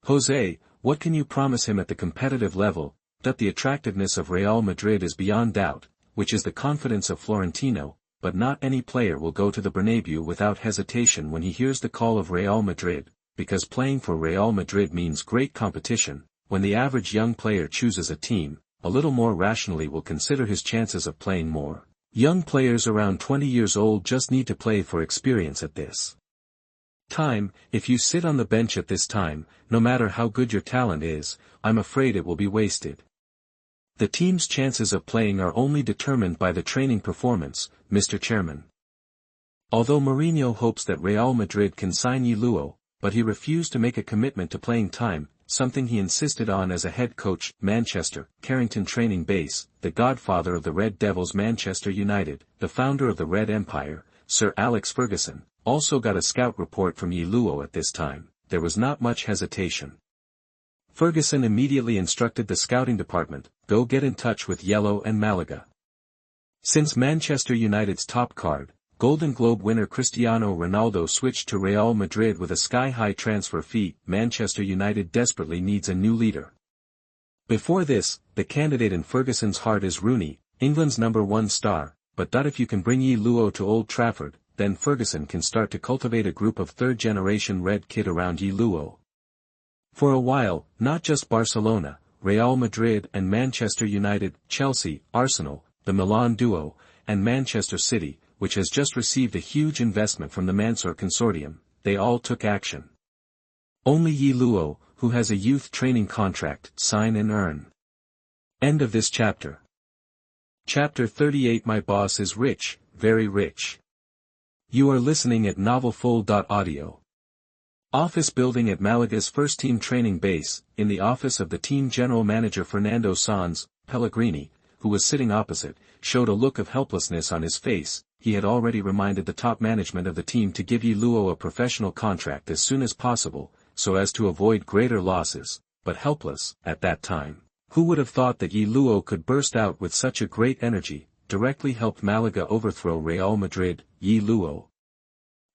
José, what can you promise him at the competitive level? The attractiveness of Real Madrid is beyond doubt, which is the confidence of Florentino, but not any player will go to the Bernabéu without hesitation when he hears the call of Real Madrid, because playing for Real Madrid means great competition. When the average young player chooses a team, a little more rationally will consider his chances of playing more. Young players around 20 years old just need to play for experience at this time. If you sit on the bench at this time, no matter how good your talent is, I'm afraid it will be wasted. The team's chances of playing are only determined by the training performance, Mr. Chairman. Although Mourinho hopes that Real Madrid can sign Yi Luo, but he refused to make a commitment to playing time, something he insisted on as a head coach. Manchester, Carrington Training Base, the godfather of the Red Devils. Manchester United, the founder of the Red Empire, Sir Alex Ferguson, also got a scout report from Yi Luo at this time. There was not much hesitation. Ferguson immediately instructed the scouting department, go get in touch with Yellow and Malaga. Since Manchester United's top card, Golden Globe winner Cristiano Ronaldo switched to Real Madrid with a sky-high transfer fee, Manchester United desperately needs a new leader. Before this, the candidate in Ferguson's heart is Rooney, England's #1 star, but if you can bring Yi Luo to Old Trafford, then Ferguson can start to cultivate a group of third-generation red kit around Yi Luo. For a while, not just Barcelona, Real Madrid and Manchester United, Chelsea, Arsenal, the Milan duo, and Manchester City, which has just received a huge investment from the Mansour Consortium, they all took action. Only Yi Luo, who has a youth training contract, sign and earn. End of this chapter. Chapter 38. My boss is rich, very rich. You are listening at novelfull.audio. Office building at Malaga's first-team training base, in the office of the team general manager Fernando Sanz, Pellegrini, who was sitting opposite, showed a look of helplessness on his face. He had already reminded the top management of the team to give Yi Luo a professional contract as soon as possible, so as to avoid greater losses, but helpless, at that time. Who would have thought that Yi Luo could burst out with such a great energy, directly helped Malaga overthrow Real Madrid. Yi Luo,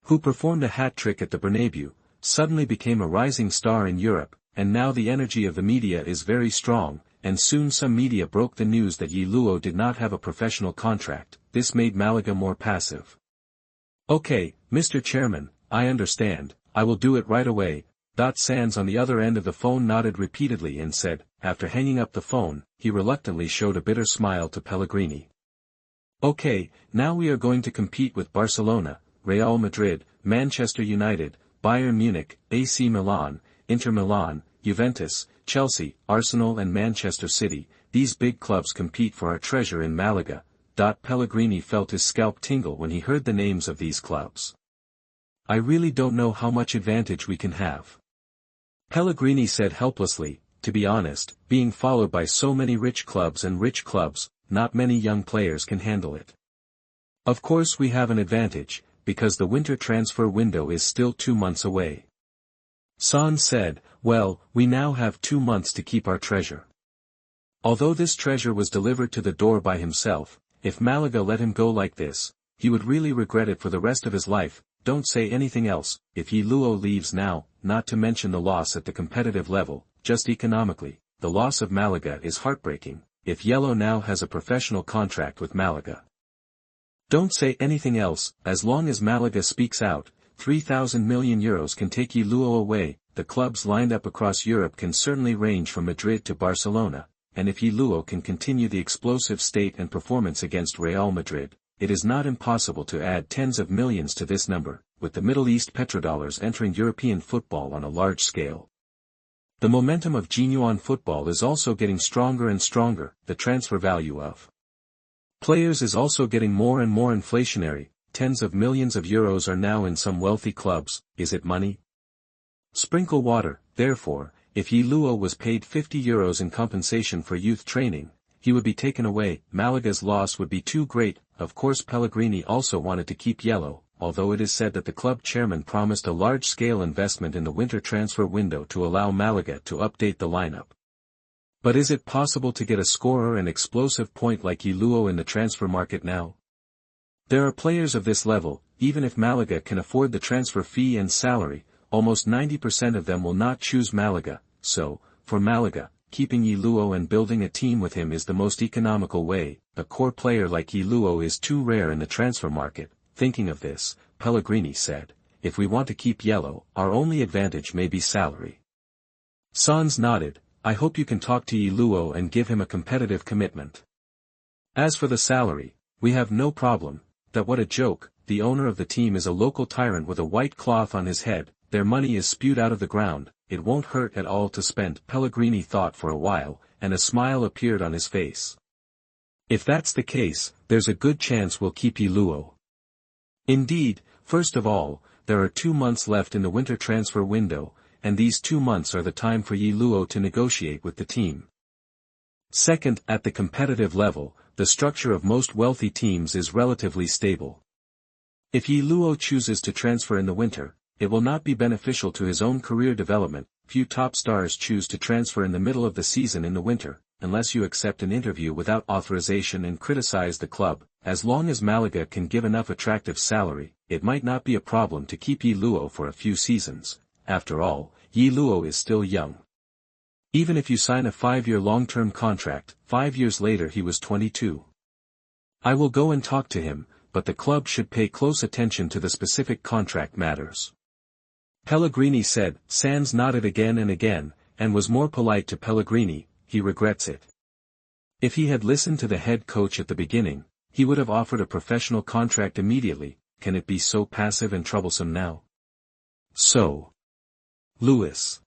who performed a hat-trick at the Bernabéu, suddenly became a rising star in Europe, and now the energy of the media is very strong, and soon some media broke the news that Yi Luo did not have a professional contract. This made Malaga more passive. Okay, Mr. Chairman, I understand, I will do it right away. Sanz on the other end of the phone nodded repeatedly and said, after hanging up the phone, he reluctantly showed a bitter smile to Pellegrini. Okay, now we are going to compete with Barcelona, Real Madrid, Manchester United, Bayern Munich, AC Milan, Inter Milan, Juventus, Chelsea, Arsenal and Manchester City. These big clubs compete for our treasure in Malaga. Pellegrini felt his scalp tingle when he heard the names of these clubs. I really don't know how much advantage we can have. Pellegrini said helplessly, to be honest, being followed by so many rich clubs, not many young players can handle it. Of course we have an advantage, because the winter transfer window is still 2 months away. Sanz said, well, we now have 2 months to keep our treasure. Although this treasure was delivered to the door by himself, if Malaga let him go like this, he would really regret it for the rest of his life. Don't say anything else. If Yi Luo leaves now, not to mention the loss at the competitive level, just economically, the loss of Malaga is heartbreaking. If Yellow now has a professional contract with Malaga. Don't say anything else. As long as Malaga speaks out, 3,000 million euros can take Yi Luo away. The clubs lined up across Europe can certainly range from Madrid to Barcelona, and if Yi Luo can continue the explosive state and performance against Real Madrid, it is not impossible to add tens of millions to this number, with the Middle East petrodollars entering European football on a large scale. The momentum of genuine football is also getting stronger and stronger. The transfer value of players is also getting more and more inflationary. Tens of millions of euros are now in some wealthy clubs. Is it money? Sprinkle water. Therefore, if Yi Luo was paid 50 euros in compensation for youth training, he would be taken away. Malaga's loss would be too great. Of course Pellegrini also wanted to keep Yellow, although it is said that the club chairman promised a large-scale investment in the winter transfer window to allow Malaga to update the lineup. But is it possible to get a scorer and explosive point like Yi Luo in the transfer market now? There are players of this level. Even if Malaga can afford the transfer fee and salary, almost 90% of them will not choose Malaga. So, for Malaga, keeping Yi Luo and building a team with him is the most economical way. A core player like Yi Luo is too rare in the transfer market. Thinking of this, Pellegrini said, if we want to keep Yellow, our only advantage may be salary. Sanz nodded. I hope you can talk to Yi Luo and give him a competitive commitment. As for the salary, we have no problem. That what a joke. The owner of the team is a local tyrant with a white cloth on his head. Their money is spewed out of the ground. It won't hurt at all to spend. Pellegrini thought for a while, and a smile appeared on his face. If that's the case, there's a good chance we'll keep Yi Luo. Indeed, first of all, there are 2 months left in the winter transfer window, and these 2 months are the time for Yi Luo to negotiate with the team. Second, at the competitive level, the structure of most wealthy teams is relatively stable. If Yi Luo chooses to transfer in the winter, it will not be beneficial to his own career development. Few top stars choose to transfer in the middle of the season in the winter, unless you accept an interview without authorization and criticize the club. As long as Malaga can give enough attractive salary, it might not be a problem to keep Yi Luo for a few seasons. After all, Yi Luo is still young. Even if you sign a 5-year long-term contract, 5 years later he was 22. I will go and talk to him, but the club should pay close attention to the specific contract matters. Pellegrini said. Sands nodded again and again, and was more polite to Pellegrini. He regrets it. If he had listened to the head coach at the beginning, he would have offered a professional contract immediately. Can it be so passive and troublesome now? So. Lewis.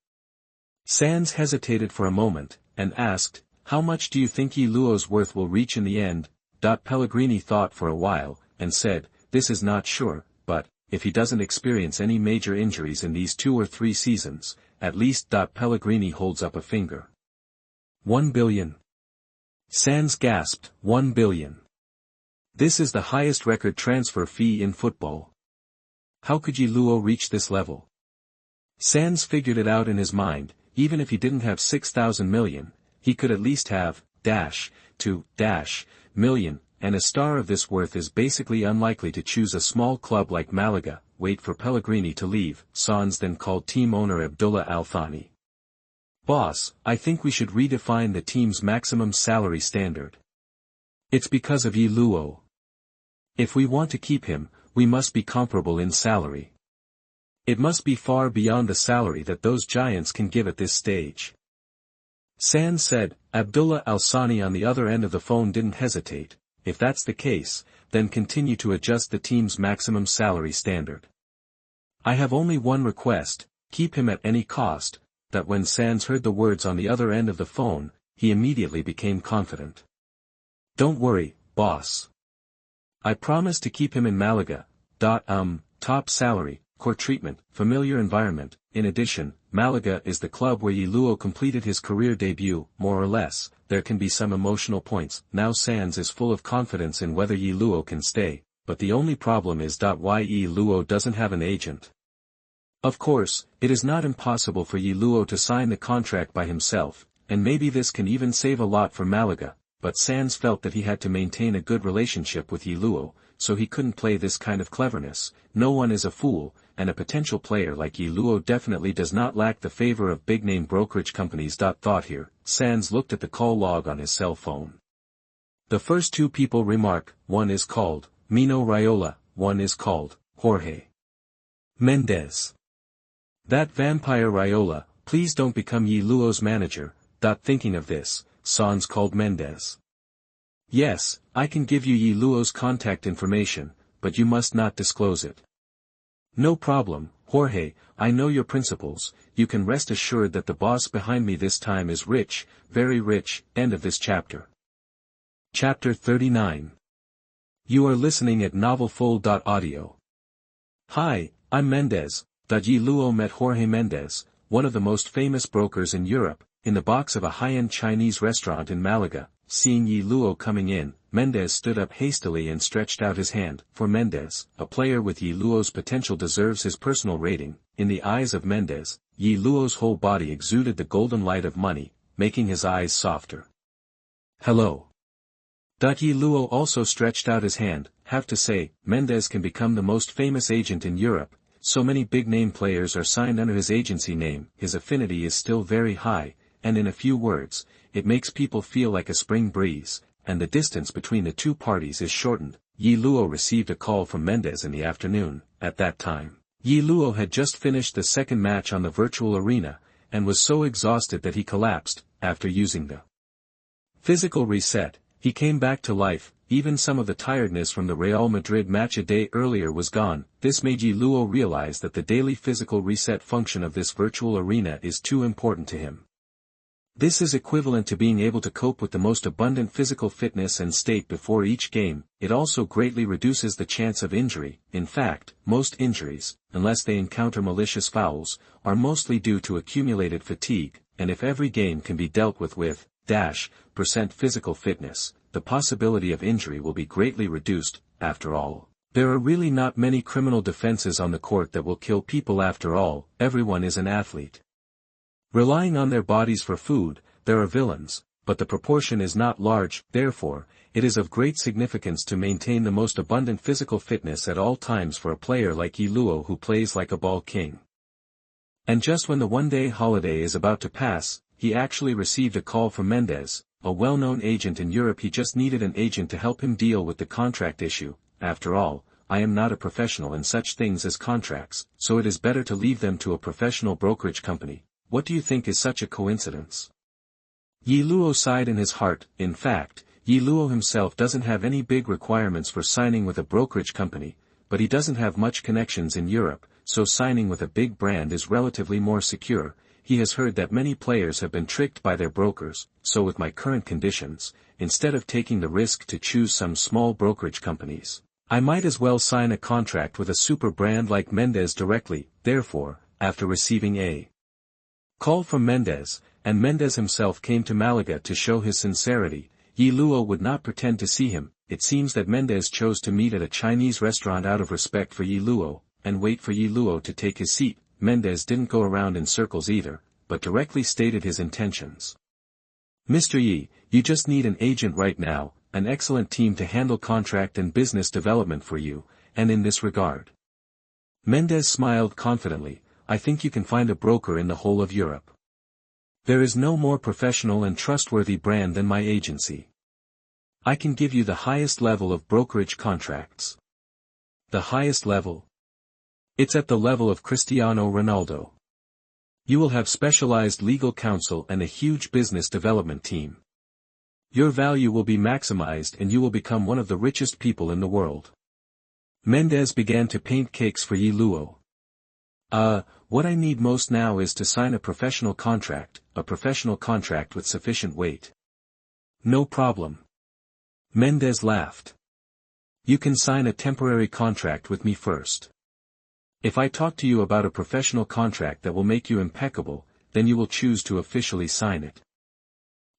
Sands hesitated for a moment, and asked, how much do you think Luo's worth will reach in the end? Pellegrini thought for a while, and said, this is not sure, but, if he doesn't experience any major injuries in these 2 or 3 seasons, at least. Pellegrini holds up a finger. 1 billion. Sands gasped, 1 billion. This is the highest record transfer fee in football. How could Luo reach this level? Sands figured it out in his mind. Even if he didn't have 6,000 million, he could at least have, million, and a star of this worth is basically unlikely to choose a small club like Malaga. Wait for Pellegrini to leave. Sands then called team owner Abdullah Al Thani. Boss, I think we should redefine the team's maximum salary standard. It's because of Luo. If we want to keep him, we must be comparable in salary. It must be far beyond the salary that those giants can give at this stage. Sands said. Abdullah Al-Sani on the other end of the phone didn't hesitate. If that's the case, then continue to adjust the team's maximum salary standard. I have only one request, keep him at any cost. That when Sands heard the words on the other end of the phone, he immediately became confident. Don't worry, boss. I promise to keep him in Malaga. Top salary, court treatment, familiar environment. In addition, Malaga is the club where Luo completed his career debut. More or less, there can be some emotional points. Now Sands is full of confidence in whether Luo can stay, but the only problem is why Luo doesn't have an agent. Of course, it is not impossible for Luo to sign the contract by himself, and maybe this can even save a lot for Malaga, but Sands felt that he had to maintain a good relationship with Luo, so he couldn't play this kind of cleverness. No one is a fool, and a potential player like Luo definitely does not lack the favor of big-name brokerage companies. Thought here, Sands looked at the call log on his cell phone. The first 2 people remark, one is called Mino Raiola, one is called Jorge Mendes. That vampire Raiola, please don't become Luo's manager. Thinking of this, Sands called Mendes. Yes, I can give you Luo's contact information, but you must not disclose it. No problem, Jorge, I know your principles. You can rest assured that the boss behind me this time is rich, very rich. End of this chapter. Chapter 39. You are listening at novelfull.audio. Hi, I'm Mendes. Luo met Jorge Mendes, one of the most famous brokers in Europe, in the box of a high-end Chinese restaurant in Malaga. Seeing Luo coming in, Mendes stood up hastily and stretched out his hand. For Mendes, a player with Luo's potential deserves his personal rating. In the eyes of Mendes, Luo's whole body exuded the golden light of money, making his eyes softer. Hello. Luo also stretched out his hand. Have to say, Mendes can become the most famous agent in Europe. So many big-name players are signed under his agency name. His affinity is still very high, and in a few words, it makes people feel like a spring breeze, and the distance between the 2 parties is shortened. Luo received a call from Mendes in the afternoon. At that time, Luo had just finished the second match on the virtual arena, and was so exhausted that he collapsed. After using the physical reset, he came back to life. Even some of the tiredness from the Real Madrid match a day earlier was gone. This made Luo realize that the daily physical reset function of this virtual arena is too important to him. This is equivalent to being able to cope with the most abundant physical fitness and state before each game. It also greatly reduces the chance of injury. In fact, most injuries, unless they encounter malicious fouls, are mostly due to accumulated fatigue, and if every game can be dealt with % physical fitness, the possibility of injury will be greatly reduced. After all, there are really not many criminal defenses on the court that will kill people. After all, everyone is an athlete. Relying on their bodies for food, there are villains, but the proportion is not large. Therefore, it is of great significance to maintain the most abundant physical fitness at all times for a player like Luo who plays like a ball king. And just when the one-day holiday is about to pass, he actually received a call from Mendes, a well-known agent in Europe. He just needed an agent to help him deal with the contract issue. After all, I am not a professional in such things as contracts, so it is better to leave them to a professional brokerage company. What do you think is such a coincidence? Yi Luo sighed in his heart. In fact, Yi Luo himself doesn't have any big requirements for signing with a brokerage company, but he doesn't have much connections in Europe, so signing with a big brand is relatively more secure. He has heard that many players have been tricked by their brokers, so with my current conditions, instead of taking the risk to choose some small brokerage companies, I might as well sign a contract with a super brand like Mendes directly. Therefore, after receiving a call from Mendes, and Mendes himself came to Malaga to show his sincerity, Yi Luo would not pretend to see him. It seems that Mendes chose to meet at a Chinese restaurant out of respect for Yi Luo, and wait for Yi Luo to take his seat. Mendes didn't go around in circles either, but directly stated his intentions. Mr. Yi, you just need an agent right now, an excellent team to handle contract and business development for you, and in this regard. Mendes smiled confidently. I think you can find a broker in the whole of Europe. There is no more professional and trustworthy brand than my agency. I can give you the highest level of brokerage contracts. The highest level? It's at the level of Cristiano Ronaldo. You will have specialized legal counsel and a huge business development team. Your value will be maximized and you will become one of the richest people in the world. Mendes began to paint cakes for Yi Luo. What I need most now is to sign a professional contract with sufficient weight. No problem. Mendes laughed. You can sign a temporary contract with me first. If I talk to you about a professional contract that will make you impeccable, then you will choose to officially sign it.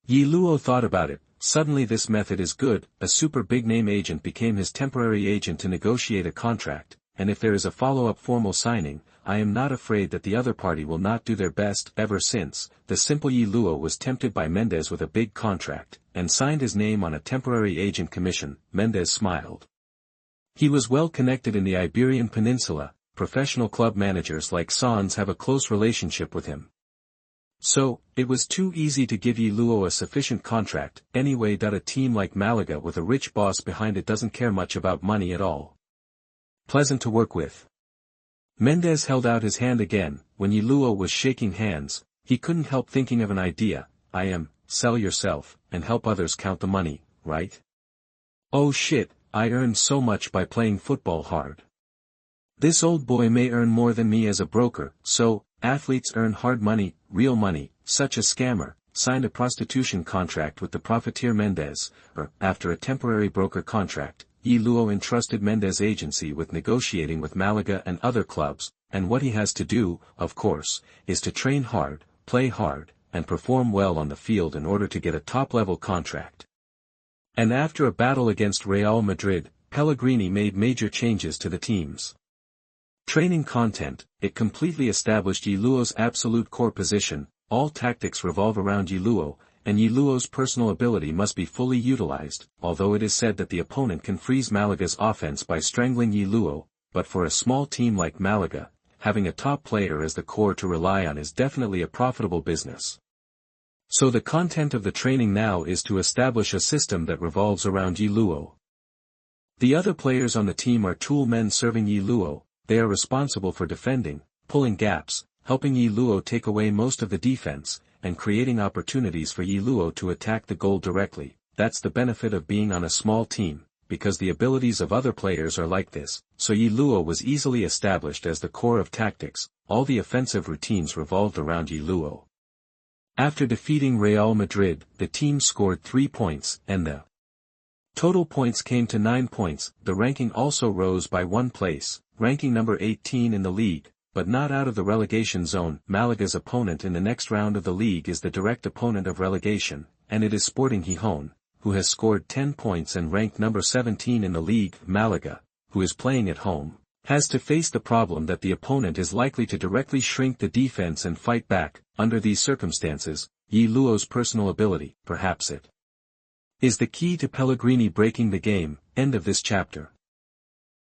Yi Luo thought about it. Suddenly this method is good. A super big name agent became his temporary agent to negotiate a contract, and if there is a follow-up formal signing, I am not afraid that the other party will not do their best. Ever since, the simple Yi Luo was tempted by Mendes with a big contract, and signed his name on a temporary agent commission. Mendes smiled. He was well connected in the Iberian Peninsula. Professional club managers like Sans have a close relationship with him. So, it was too easy to give Yi Luo a sufficient contract. Anyway, a team like Malaga with a rich boss behind it doesn't care much about money at all. Pleasant to work with. Mendes held out his hand again. When Yi Luo was shaking hands, he couldn't help thinking of an idea. Sell yourself, and help others count the money, right? Oh shit, I earned so much by playing football hard. This old boy may earn more than me as a broker, so, athletes earn hard money, real money. Such a scammer, signed a prostitution contract with the profiteer Mendes, after a temporary broker contract, Yi Luo entrusted Mendes' agency with negotiating with Malaga and other clubs, and what he has to do, of course, is to train hard, play hard, and perform well on the field in order to get a top-level contract. And after a battle against Real Madrid, Pellegrini made major changes to the teams. Training content, it completely established Yi Luo's absolute core position. All tactics revolve around Yi Luo, and Yi Luo's personal ability must be fully utilized. Although it is said that the opponent can freeze Malaga's offense by strangling Yi Luo, but for a small team like Malaga, having a top player as the core to rely on is definitely a profitable business. So the content of the training now is to establish a system that revolves around Yi Luo. The other players on the team are tool men serving Yi Luo. They are responsible for defending, pulling gaps, helping Yi Luo take away most of the defense, and creating opportunities for Yi Luo to attack the goal directly. That's the benefit of being on a small team, because the abilities of other players are like this, so Yi Luo was easily established as the core of tactics. All the offensive routines revolved around Yi Luo. After defeating Real Madrid, the team scored 3 points, and the total points came to 9 points. The ranking also rose by 1 place, ranking number 18 in the league, but not out of the relegation zone. Malaga's opponent in the next round of the league is the direct opponent of relegation, and it is Sporting Gijón, who has scored 10 points and ranked number 17 in the league. Malaga, who is playing at home, has to face the problem that the opponent is likely to directly shrink the defense and fight back. Under these circumstances, Yi Luo's personal ability, perhaps it is the key to Pellegrini breaking the game. End of this chapter.